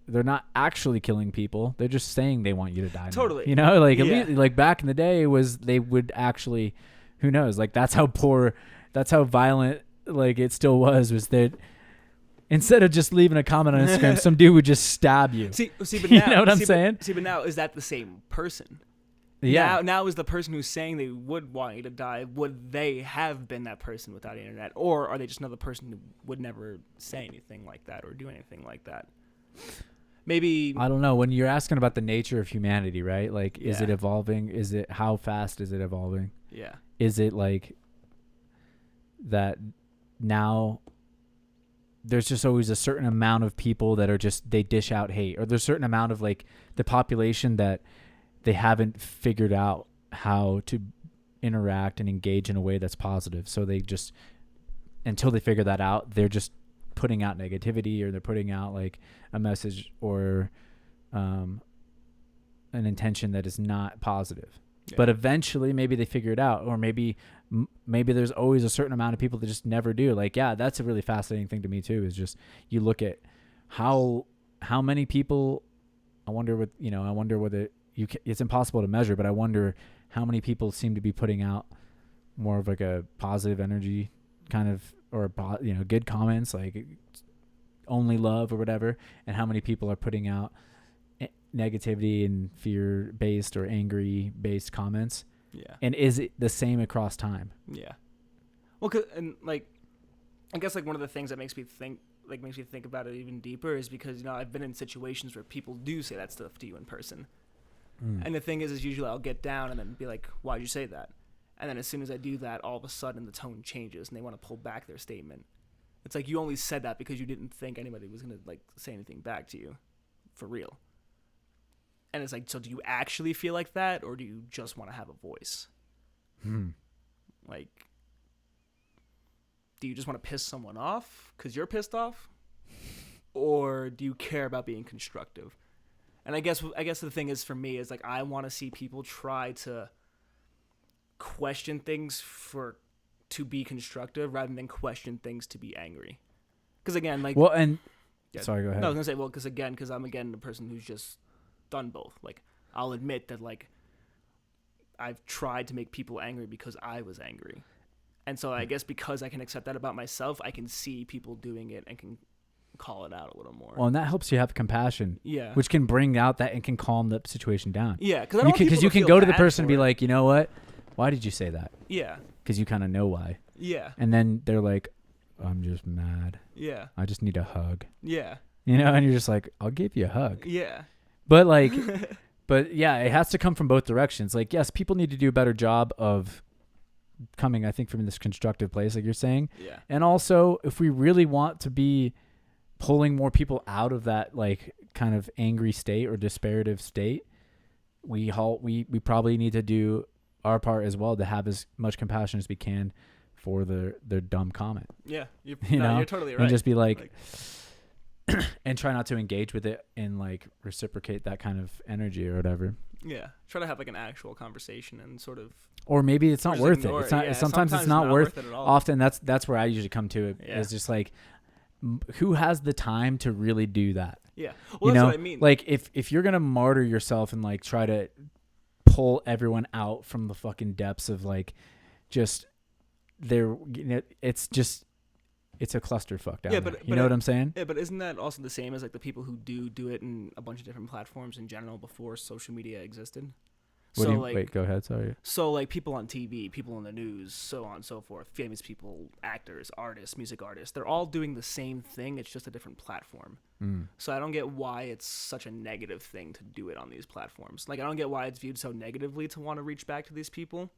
they're not actually killing people. They're just saying they want you to die. Totally. Now. You know, like at least, like back in the day they would actually, who knows? Like that's how violent like it still was that instead of just leaving a comment on Instagram, some dude would just stab you. See, but now, you know what I'm saying? But now is that the same person? Yeah. Now is the person who's saying they would want you to die, would they have been that person without the internet? Or are they just another person who would never say anything like that or do anything like that? Maybe. I don't know. When you're asking about the nature of humanity, right? Like, is it evolving? How fast is it evolving? Yeah. Is it like that now there's just always a certain amount of people that are just, they dish out hate, or there's a certain amount of like the population that they haven't figured out how to interact and engage in a way that's positive. So they just, until they figure that out, they're just putting out negativity, or they're putting out like a message or an intention that is not positive. Yeah. But eventually maybe they figure it out, or maybe there's always a certain amount of people that just never do. Like, yeah, that's a really fascinating thing to me too, is just you look at how many people, I wonder whether it's impossible to measure, but I wonder how many people seem to be putting out more of like a positive energy kind of, or good comments, like only love or whatever, and how many people are putting out negativity and fear-based or angry-based comments. Yeah. And is it the same across time? Yeah. Well, I guess like one of the things that makes me think about it even deeper is because, I've been in situations where people do say that stuff to you in person. And the thing is usually I'll get down and then be like, why'd you say that? And then as soon as I do that, all of a sudden the tone changes and they want to pull back their statement. It's like, you only said that because you didn't think anybody was going to like say anything back to you for real. And it's like, so do you actually feel like that, or do you just want to have a voice? Like, do you just want to piss someone off because you're pissed off? Or do you care about being constructive? And I guess the thing is, for me, is like, I want to see people try to question things to be constructive rather than question things to be angry. Because again, like, well, and sorry, go ahead. No, I was gonna say, because I'm the person who's just done both. Like, I'll admit that like I've tried to make people angry because I was angry, and so I guess because I can accept that about myself, I can see people doing it and can call it out a little more. Well, and that helps you have compassion. Yeah. Which can bring out that and can calm the situation down. Yeah, because you can go to the person and be like, you know what? Why did you say that? Yeah. Because you kind of know why. Yeah. And then they're like, I'm just mad. Yeah. I just need a hug. Yeah. And you're just like, I'll give you a hug. Yeah. But like, but yeah, it has to come from both directions. Like, yes, people need to do a better job of coming, I think, from this constructive place, like you're saying. Yeah. And also, if we really want to be pulling more people out of that like kind of angry state or disparative state, we probably need to do our part as well to have as much compassion as we can for their dumb comment. Yeah. You're totally right. And just be like and try not to engage with it and like reciprocate that kind of energy or whatever. Yeah. Try to have like an actual conversation and sort of, or maybe it's not worth it. It's not, sometimes it's not worth it at all. Often that's where I usually come to it. It's just like, who has the time to really do that? Yeah. Well, that's what I mean. Like if you're going to martyr yourself and like try to pull everyone out from the fucking depths of like just it's a clusterfuck down there. You know what I'm saying? Yeah, but isn't that also the same as like the people who do it in a bunch of different platforms in general before social media existed? Wait, go ahead. Sorry. So like people on TV, people in the news, so on and so forth, famous people, actors, artists, music artists, they're all doing the same thing. It's just a different platform. So I don't get why it's such a negative thing to do it on these platforms. Like, I don't get why it's viewed so negatively to want to reach back to these people.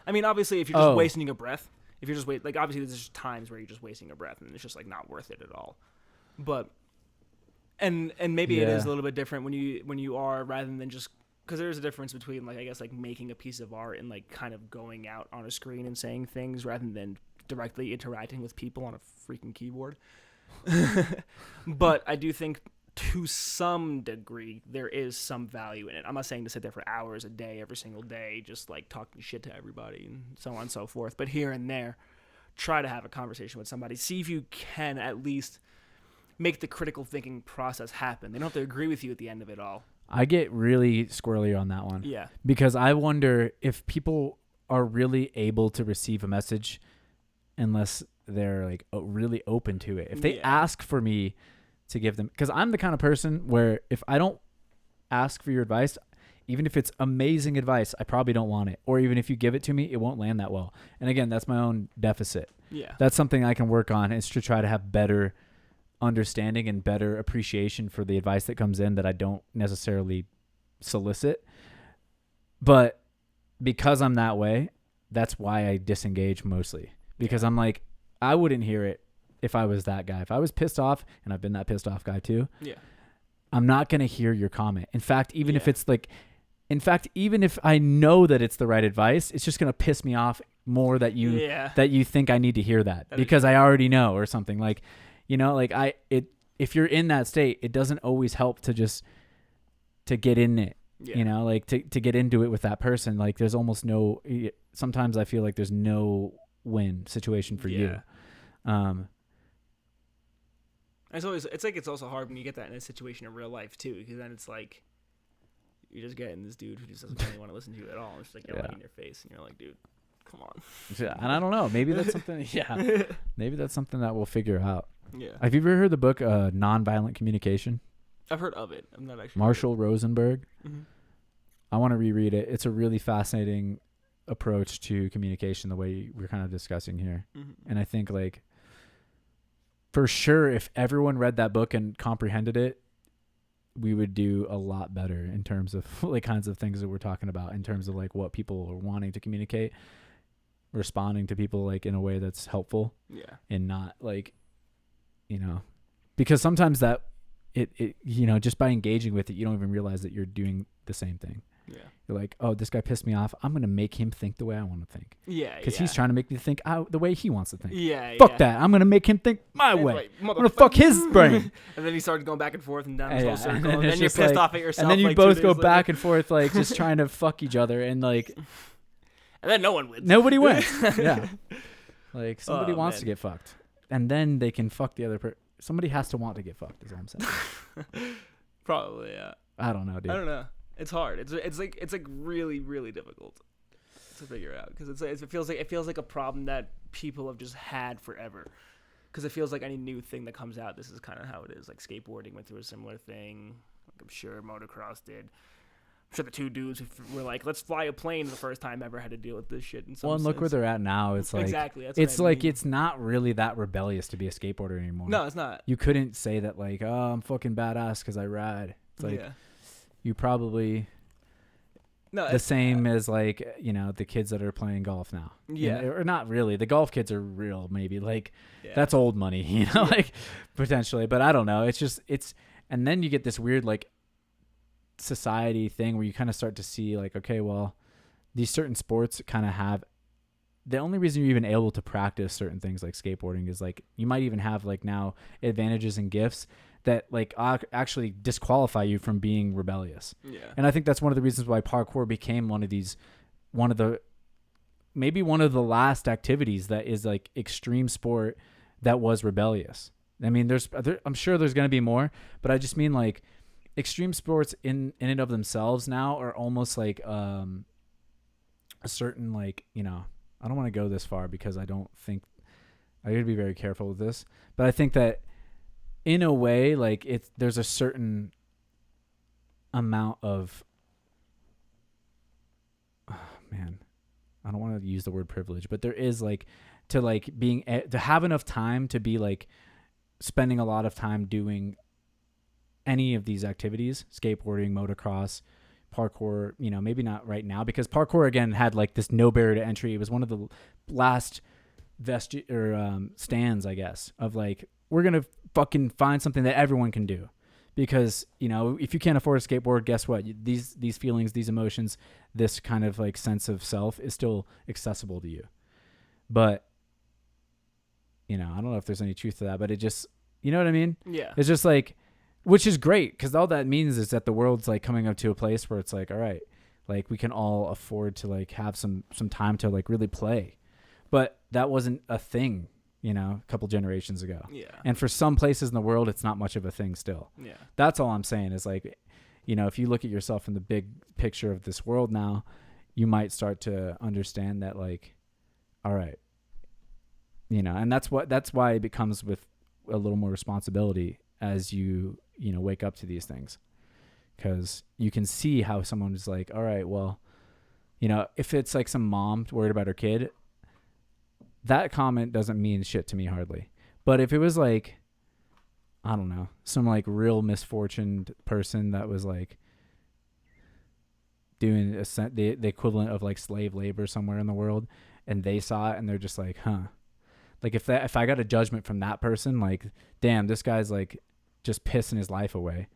I mean, obviously, if you're just wasting your breath, if you're just obviously there's just times where you're just wasting your breath and it's just like not worth it at all. But and maybe it is a little bit different when you are, rather than just, because there's a difference between like, I guess, like making a piece of art and like kind of going out on a screen and saying things rather than directly interacting with people on a freaking keyboard. But I do think to some degree there is some value in it. I'm not saying to sit there for hours a day, every single day, just like talking shit to everybody and so on and so forth. But here and there, try to have a conversation with somebody. See if you can at least make the critical thinking process happen. They don't have to agree with you at the end of it all. I get really squirrely on that one. Yeah. Because I wonder if people are really able to receive a message unless they're like really open to it. If they ask for me to give them, because I'm the kind of person where if I don't ask for your advice, even if it's amazing advice, I probably don't want it. Or even if you give it to me, it won't land that well. And again, that's my own deficit. Yeah. That's something I can work on, is to try to have better understanding and better appreciation for the advice that comes in that I don't necessarily solicit. But because I'm that way, that's why I disengage mostly. Because I'm like, I wouldn't hear it if I was that guy. If I was pissed off, and I've been that pissed off guy too, I'm not going to hear your comment. In fact, even if I know that it's the right advice, it's just going to piss me off more that you think I need to hear that because I already know, or something like, if you're in that state, it doesn't always help to get in it, to get into it with that person. Like there's almost sometimes I feel like there's no win situation for you. It's also hard when you get that in a situation in real life too, because then it's like you're just getting this dude who just doesn't really want to listen to you at all. It's like yelling in your face, and you're like, dude, come on. Yeah, and I don't know. Maybe that's something. Maybe that's something that we'll figure out. Yeah. Have you ever heard the book Nonviolent Communication? I've heard of it. I'm not actually. Marshall Rosenberg. Mm-hmm. I want to reread it. It's a really fascinating approach to communication, the way we're kind of discussing here. Mm-hmm. And I think like, for sure, if everyone read that book and comprehended it, we would do a lot better in terms of like kinds of things that we're talking about, in terms of like what people are wanting to communicate, responding to people like in a way that's helpful, and not like, because sometimes that it just by engaging with it, you don't even realize that you're doing the same thing. Yeah. You're like, oh, this guy pissed me off. I'm going to make him think the way I want to think. Yeah. Because he's trying to make me think the way he wants to think. Yeah. Fuck that. I'm going to make him think my way. I'm going to fuck his brain. And then he started going back and forth and down this whole circle. And then you're pissed off at yourself. And then you both go back and forth, like just trying to fuck each other. And like. And then no one wins. Nobody wins. Yeah. Like somebody wants to get fucked. And then they can fuck the other person. Somebody has to want to get fucked, is what I'm saying. Probably, yeah. I don't know, dude. I don't know. It's hard. It's like really, really difficult to figure out, because it feels like a problem that people have just had forever. Because it feels like any new thing that comes out, this is kind of how it is. Like skateboarding went through a similar thing. Like I'm sure motocross did. I'm sure the two dudes were like, let's fly a plane the first time ever had to deal with this shit. In some and look where they're at now. It's like exactly. That's it's like it's not really that rebellious to be a skateboarder anymore. No, it's not. You couldn't say that like, oh, I'm fucking badass because I ride. It's like you probably the same as like the kids that are playing golf now. Yeah, or not really. The golf kids are real, maybe like that's old money, like potentially. But I don't know. It's just and then you get this weird like society thing where you kind of start to see like, okay, well, these certain sports kind of have the only reason you're even able to practice certain things like skateboarding is like you might even have like now advantages and gifts that like actually disqualify you from being rebellious. Yeah. And I think that's one of the reasons why parkour became one of the last activities that is like extreme sport that was rebellious. I mean, I'm sure there's going to be more, but I just mean like extreme sports in and of themselves now are almost like a certain like, I don't want to go this far because I don't think I got to be very careful with this, but I think that in a way, like there's a certain amount of, I don't want to use the word privilege, but there is like to have enough time to be like spending a lot of time doing any of these activities, skateboarding, motocross, parkour, maybe not right now because parkour again had like this no barrier to entry. It was one of the last stands, I guess, of like, we're going to fucking find something that everyone can do because, if you can't afford a skateboard, guess what? These feelings, these emotions, this kind of like sense of self is still accessible to you. But I don't know if there's any truth to that, but it just, you know what I mean? Yeah. It's just like, which is great because all that means is that the world's like coming up to a place where it's like, all right, like we can all afford to like have some time to like really play. But that wasn't a thing, a couple generations ago. Yeah. And for some places in the world, it's not much of a thing still. Yeah. That's all I'm saying is like, if you look at yourself in the big picture of this world now, you might start to understand that like, all right, and that's why it becomes with a little more responsibility as you wake up to these things, because you can see how someone is like, all right, well, if it's like some mom worried about her kid, that comment doesn't mean shit to me hardly. But if it was like, I don't know, some like real misfortuned person that was like doing the equivalent of like slave labor somewhere in the world, and they saw it and they're just like, huh. Like if I got a judgment from that person, like, damn, this guy's like just pissing his life away,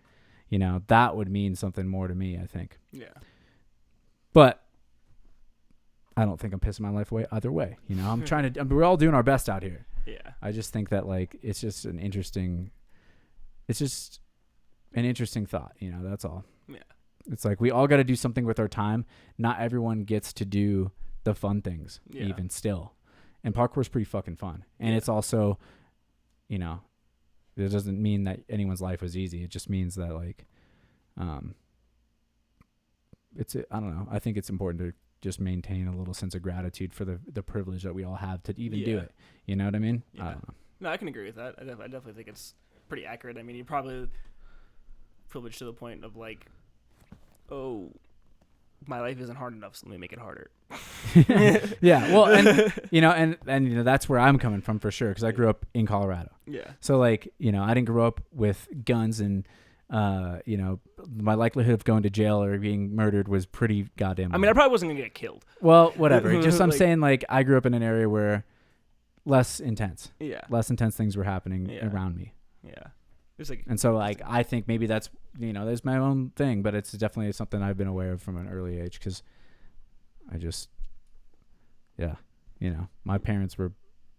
that would mean something more to me, I think. Yeah. But I don't think I'm pissing my life away either way. We're all doing our best out here. Yeah. I just think that like, it's just an interesting thought, that's all. Yeah. It's like, we all got to do something with our time. Not everyone gets to do the fun things even still. And parkour is pretty fucking fun. And it's also, it doesn't mean that anyone's life was easy. It just means that like, I don't know. I think it's important to just maintain a little sense of gratitude for the privilege that we all have to even do it. You know what I mean? Yeah. I don't know. No, I can agree with that. I definitely think it's pretty accurate. I mean, you're probably privileged to the point of like, oh, my life isn't hard enough, so let me make it harder. Yeah. Well, and that's where I'm coming from for sure, because I grew up in Colorado. Yeah. So like, I didn't grow up with guns, and my likelihood of going to jail or being murdered was pretty goddamn low. I mean, I probably wasn't gonna get killed. Well, whatever. Just I'm Like, saying, like, I grew up in an area where less intense things were happening around me. Yeah. There's like, and so like, I think maybe that's, there's my own thing, but it's definitely something I've been aware of from an early age, because I just, my parents were,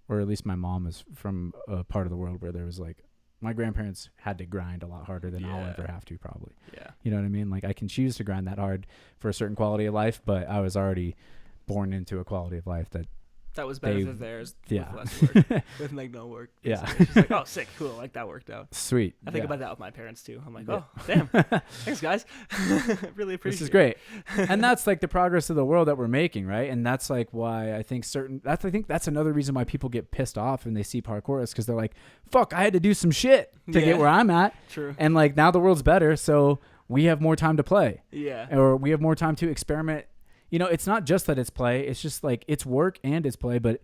or at least my mom is from a part of the world where there was like, my grandparents had to grind a lot harder than I'll ever have to, probably. Yeah. You know what I mean? Like, I can choose to grind that hard for a certain quality of life, but I was already born into a quality of life that was better than theirs. Yeah. With less work. With like no work. Yeah. It's like, oh, sick, cool. Like that worked out. Sweet. I think about that with my parents too. I'm like, oh, damn. Thanks, guys. Really appreciate it. This is great. And that's like the progress of the world that we're making, right? And that's like why I think I think that's another reason why people get pissed off when they see parkour, is because they're like, fuck, I had to do some shit to get where I'm at. True. And like, now the world's better, so we have more time to play. Yeah. Or we have more time to experiment. It's not just that it's play. It's just like, it's work and it's play, but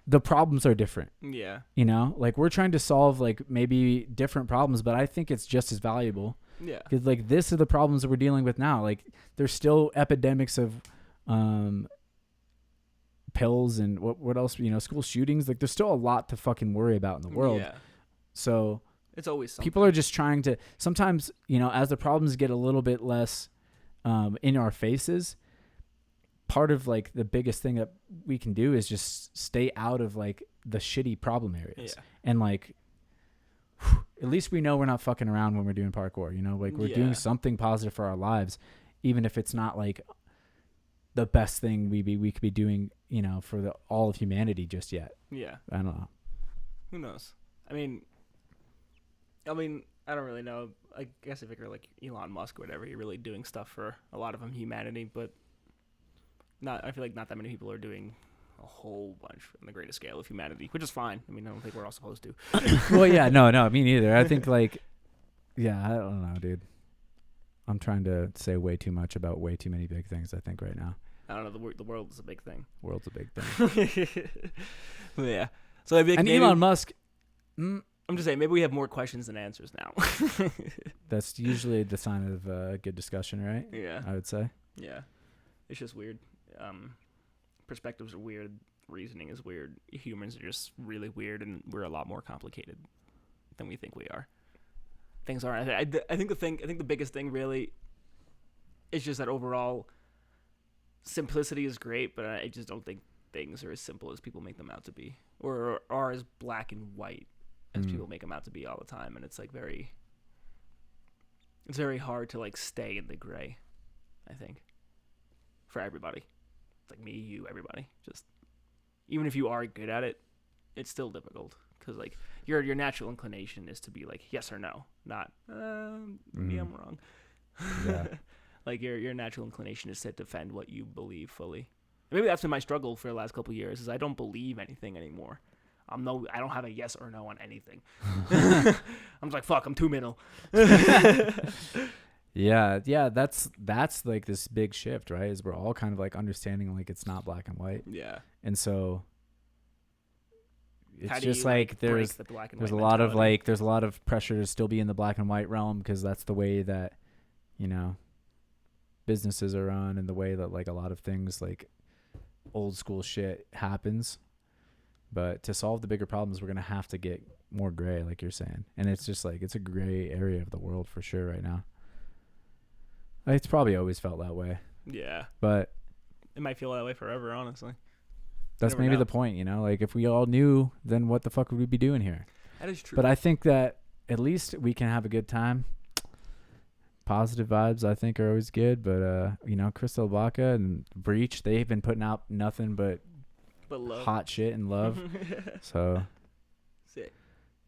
the problems are different. Yeah. Like, we're trying to solve like maybe different problems, but I think it's just as valuable. Yeah. Because like, this are the problems that we're dealing with now. Like, there's still epidemics of pills and what else, school shootings. Like, there's still a lot to fucking worry about in the world. Yeah. So it's always something. People are just trying to, sometimes, as the problems get a little bit less in our faces, part of like the biggest thing that we can do is just stay out of like the shitty problem areas. Yeah. And like, at least we know we're not fucking around when we're doing parkour, like we're doing something positive for our lives, even if it's not like the best thing we could be doing, for all of humanity just yet. Yeah. I don't know. Who knows? I mean, I don't really know. I guess I figure like Elon Musk or whatever, you're really doing stuff for a lot of humanity, but I feel like not that many people are doing a whole bunch on the greater scale of humanity, which is fine. I mean, I don't think we're all supposed to. Well, yeah, no, me neither. I think like, I don't know, dude. I'm trying to say way too much about way too many big things, I think, right now. I don't know. The world is a big thing. World's a big thing. Yeah. So maybe Elon Musk. I'm just saying, maybe we have more questions than answers now. That's usually the sign of a good discussion, right? Yeah. I would say. Yeah. It's just weird. Perspectives are weird. Reasoning is weird. Humans are just really weird, and we're a lot more complicated than we think we are. Things are. I think the biggest thing really is just that overall simplicity is great, but I just don't think things are as simple as people make them out to be, or are as black and white as people make them out to be all the time. And it's like it's very hard to like stay in the gray, I think, for everybody. It's like me, you, everybody. Just even if you are good at it, it's still difficult because like your natural inclination is to be like yes or no, not maybe I'm wrong. Yeah. Like your natural inclination is to defend what you believe fully. And maybe that's been my struggle for the last couple of years is I don't believe anything anymore. I don't have a yes or no on anything. I'm just like fuck, I'm too middle. Yeah, that's like this big shift, right? Is we're all kind of like understanding like it's not black and white. Yeah. And so it's How do just you, like there's break the black and there's a white lot of mentality? like there's a lot of pressure to still be in the black and white realm because that's the way that, you know, businesses are run and the way that like a lot of things like old school shit happens. But to solve the bigger problems, we're going to have to get more gray, like you're saying. And it's just like, it's a gray area of the world for sure right now. It's probably always felt that way. Yeah. But It might feel that way forever, honestly. that's Never maybe know. the point, you know? Like, if we all knew, then what the fuck would we be doing here? That is true. But I think that at least we can have a good time. Positive vibes, I think, are always good. But, you know, Crystal Baca and Breach, they've been putting out nothing but love. hot shit and love. So, Sick.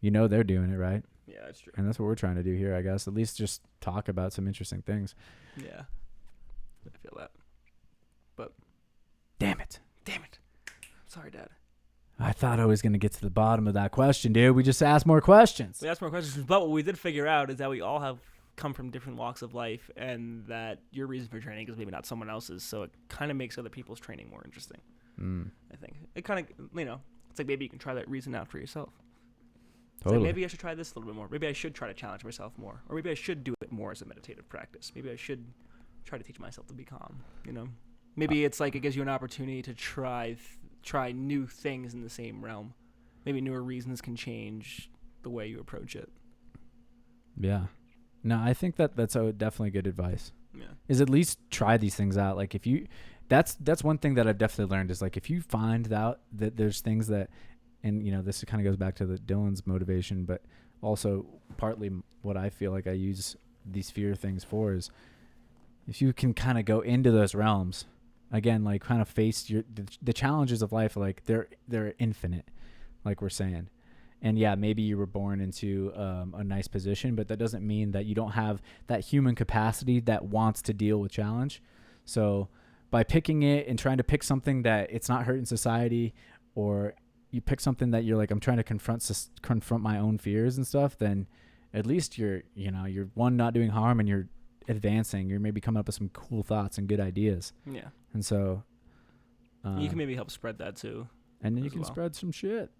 you know they're doing it right. Yeah, that's true. And that's what we're trying to do here, I guess. At least just talk about some interesting things. Yeah. I feel that. But Damn it. sorry, Dad. I thought I was going to get to the bottom of that question, dude. We just asked more questions. We asked more questions, but what we did figure out is that we all have come from different walks of life, and that your reason for training is maybe not someone else's, so it kind of makes other people's training more interesting. I think it kind of, you know, it's like maybe you can try that reason out for yourself. It's Totally. like maybe I should try this a little bit more. Maybe I should try to challenge myself more, or maybe I should do it more as a meditative practice. Maybe I should try to teach myself to be calm. You know, maybe it's like it gives you an opportunity to try new things in the same realm. Maybe newer reasons can change the way you approach it. Yeah. No, I think that's definitely good advice. Yeah. Is at least try these things out. Like if you, that's one thing that I've definitely learned is like if you find out that there's things that, and you know this kind of goes back to the Dylan's motivation, but also partly what I feel like I use these fear things for is if you can kind of go into those realms again, like kind of face the challenges of life, like they're infinite, like we're saying. And yeah, maybe you were born into a nice position, but that doesn't mean that you don't have that human capacity that wants to deal with challenge. So by picking it and trying to pick something that it's not hurting society, or you pick something that you're like, I'm trying to confront my own fears and stuff, then at least you're one, not doing harm, and you're advancing. You're maybe coming up with some cool thoughts and good ideas. Yeah. And so You can maybe help spread that too. and then you as can well. spread some shit.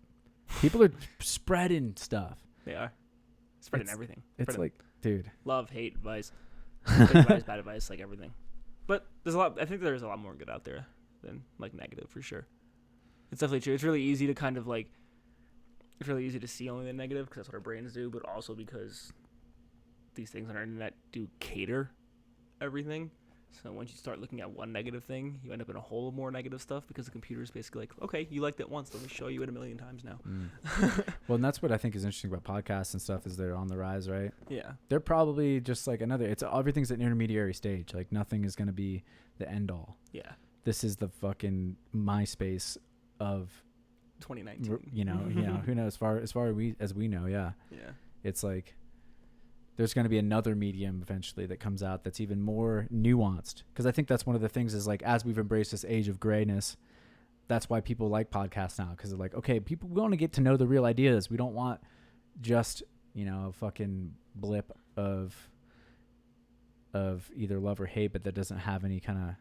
People are spreading stuff. They are. Spreading It's- everything. It's Spreading like, dude. love, hate, advice. Good advice, bad advice, like everything. But there's a lot. I think there's a lot more good out there than like negative for sure. It's definitely true. It's really easy to kind of like. It's really easy to see only the negative because that's what our brains do, but also because these things on our internet do cater everything. So once you start looking at one negative thing, you end up in a whole more negative stuff because the computer is basically like, okay, you liked it once, let me show you it 1,000,000 times now. Well, and that's what I think is interesting about podcasts and stuff is they're on the rise, right? Yeah. They're probably just like everything's an intermediary stage. Like nothing is going to be the end all. Yeah. This is the fucking MySpace of, 2019. who knows, as far as we know. Yeah. Yeah. It's like there's going to be another medium eventually that comes out that's even more nuanced. Because I think that's one of the things is like as we've embraced this age of grayness, that's why people like podcasts now. Because they're like, okay, we want to get to know the real ideas. We don't want just, a fucking blip of either love or hate, but that doesn't have any kind of,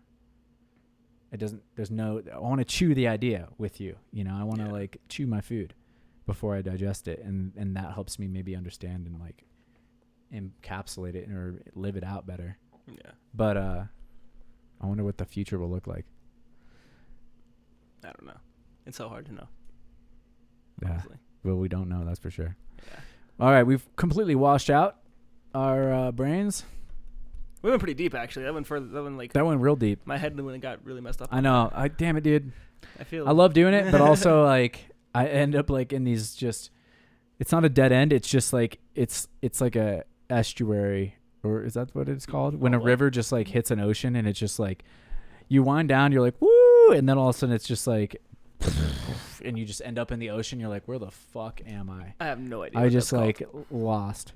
I want to chew the idea with you. I want to like chew my food before I digest it. And that helps me maybe understand and like encapsulate it or live it out better. Yeah. But I wonder what the future will look like. I don't know. It's so hard to know. Yeah. Honestly. Well, we don't know, that's for sure. Yeah. All right, we've completely washed out our brains. We went pretty deep actually. That went like That went real deep. my head got really messed up. I know. Damn it, dude. feel. I love doing it, but also like I end up like in these just. It's not a dead end. It's just like it's like a estuary, or is that what it's called? When a river just like hits an ocean and it's just like you wind down, you're like woo, and then all of a sudden it's just like, and you just end up in the ocean. You're like, where the fuck am I? I have no idea. I just like lost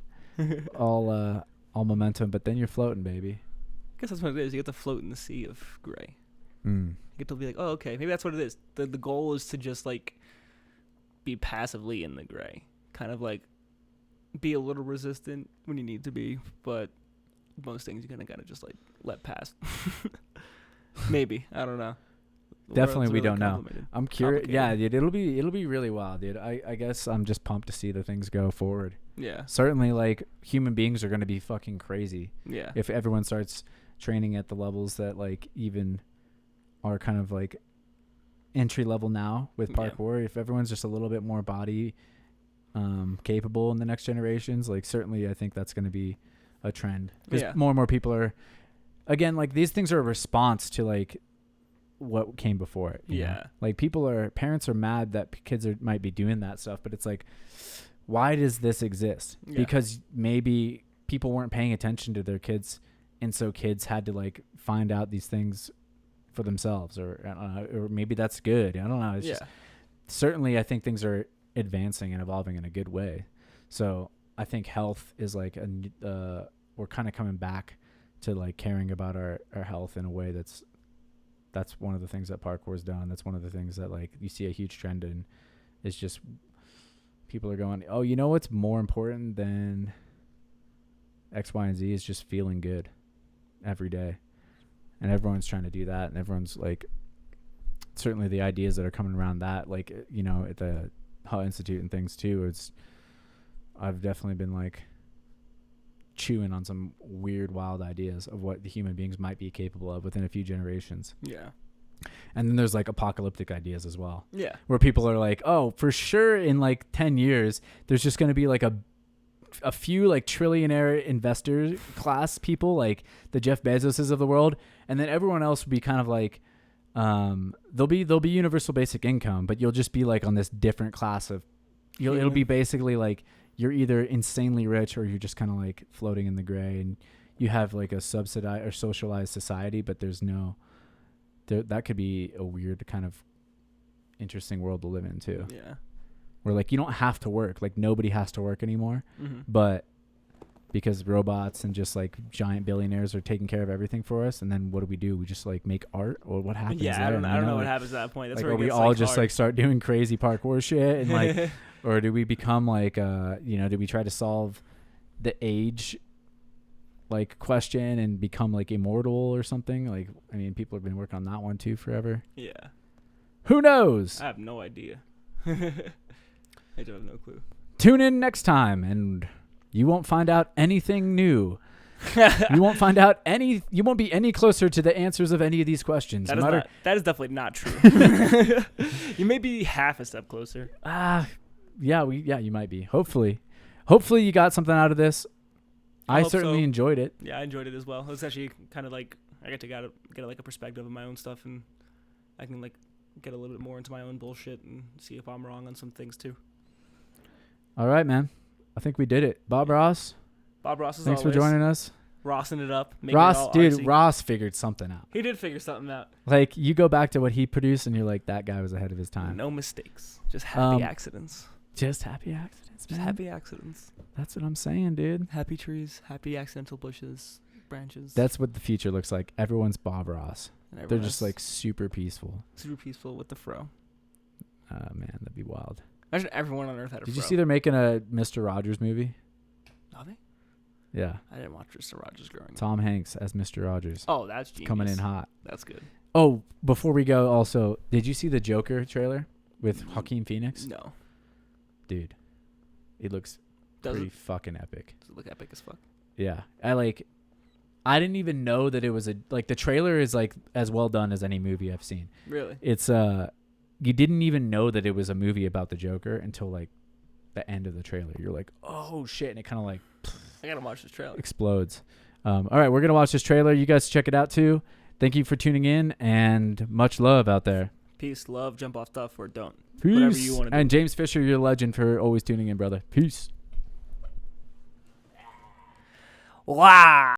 all momentum, but then you're floating, baby. I guess that's what it is. You get to float in the sea of gray. Mm. You get to be like, oh, okay, maybe that's what it is. The goal is to just like be passively in the gray, kind of like be a little resistant when you need to be, but most things you're gonna kind of just like let pass. Maybe, I don't know. Definitely, we really don't know. I'm curious. Yeah, dude, it'll be really wild, dude. I guess I'm just pumped to see the things go forward. Yeah. Certainly, like human beings are gonna be fucking crazy. Yeah. If everyone starts training at the levels that like even are kind of like entry level now with parkour, if everyone's just a little bit more body capable in the next generations, like certainly I think that's going to be a trend, because more and more people are, again, like these things are a response to like what came before it. You know? Like parents are mad that kids might be doing that stuff, but it's like, why does this exist? Because maybe people weren't paying attention to their kids, and so kids had to like find out these things for themselves, or maybe that's good. I don't know. It's just, certainly I think things are advancing and evolving in a good way. So I think health is like we're kind of coming back to like caring about our health in a way that's one of the things that parkour's done. That's one of the things that like you see a huge trend in, is just people are going, oh, you know what's more important than X, Y, and Z is just feeling good every day. And everyone's trying to do that, and everyone's like, certainly the ideas that are coming around that, like, you know, at the Hutt Institute and things too, I've definitely been like chewing on some weird, wild ideas of what the human beings might be capable of within a few generations. Yeah. And then there's like apocalyptic ideas as well. Yeah. Where people are like, oh, for sure in like 10 years, there's just going to be like a few like trillionaire investor class people, like the Jeff Bezoses of the world, and then everyone else will be kind of like there'll be universal basic income, but you'll just be like on this different class of it'll be basically like you're either insanely rich or you're just kind of like floating in the gray, and you have like a subsidized or socialized society, but there's no that could be a weird kind of interesting world to live in too. Yeah. Where like you don't have to work, like nobody has to work anymore, but because robots and just like giant billionaires are taking care of everything for us, and then what do? We just like make art, or what happens? Yeah, I don't know what happens at that point. That's like, where we all just like start doing crazy parkour shit, and like, or do we become like do we try to solve the age like question and become like immortal or something? Like, I mean, people have been working on that one too forever. Yeah. Who knows? I have no idea. I don't have no clue. Tune in next time, and you won't find out anything new. You won't find out you won't be any closer to the answers of any of these questions. That is definitely not true. You may be half a step closer. You might be. Hopefully you got something out of this. I certainly enjoyed it. Yeah, I enjoyed it as well. It was actually kind of like I get to get like a perspective of my own stuff, and I can like get a little bit more into my own bullshit and see if I'm wrong on some things too. All right, man. I think we did it. Bob Ross. Thanks for joining us. Rossing it up. Ross figured something out. He did figure something out. Like, you go back to what he produced, and you're like, that guy was ahead of his time. No mistakes. Just happy accidents. Just happy accidents, man. Just happy accidents. That's what I'm saying, dude. Happy trees, happy accidental bushes, branches. That's what the future looks like. Everyone's Bob Ross. They're just like super peaceful. Super peaceful with the fro. Man, that'd be wild. Imagine everyone on Earth had a fro. Did you see they're making a Mr. Rogers movie? Are they? Yeah. I didn't watch Mr. Rogers growing up. Tom Hanks as Mr. Rogers. Oh, that's genius. Coming in hot. That's good. Oh, before we go, also, did you see the Joker trailer with Joaquin Phoenix? No. Dude, it looks pretty fucking epic. Does it look epic as fuck? Yeah. I didn't even know that it was the trailer is like as well done as any movie I've seen. Really? It's you didn't even know that it was a movie about the Joker until like the end of the trailer. You're like, oh shit, and it kind of like I gotta watch this trailer. Explodes. All right, we're gonna watch this trailer. You guys check it out too. Thank you for tuning in, and much love out there. Peace, love, jump off stuff, or don't. Peace. Whatever you want to do. And James Fisher, you're a legend for always tuning in, brother. Peace. Wow.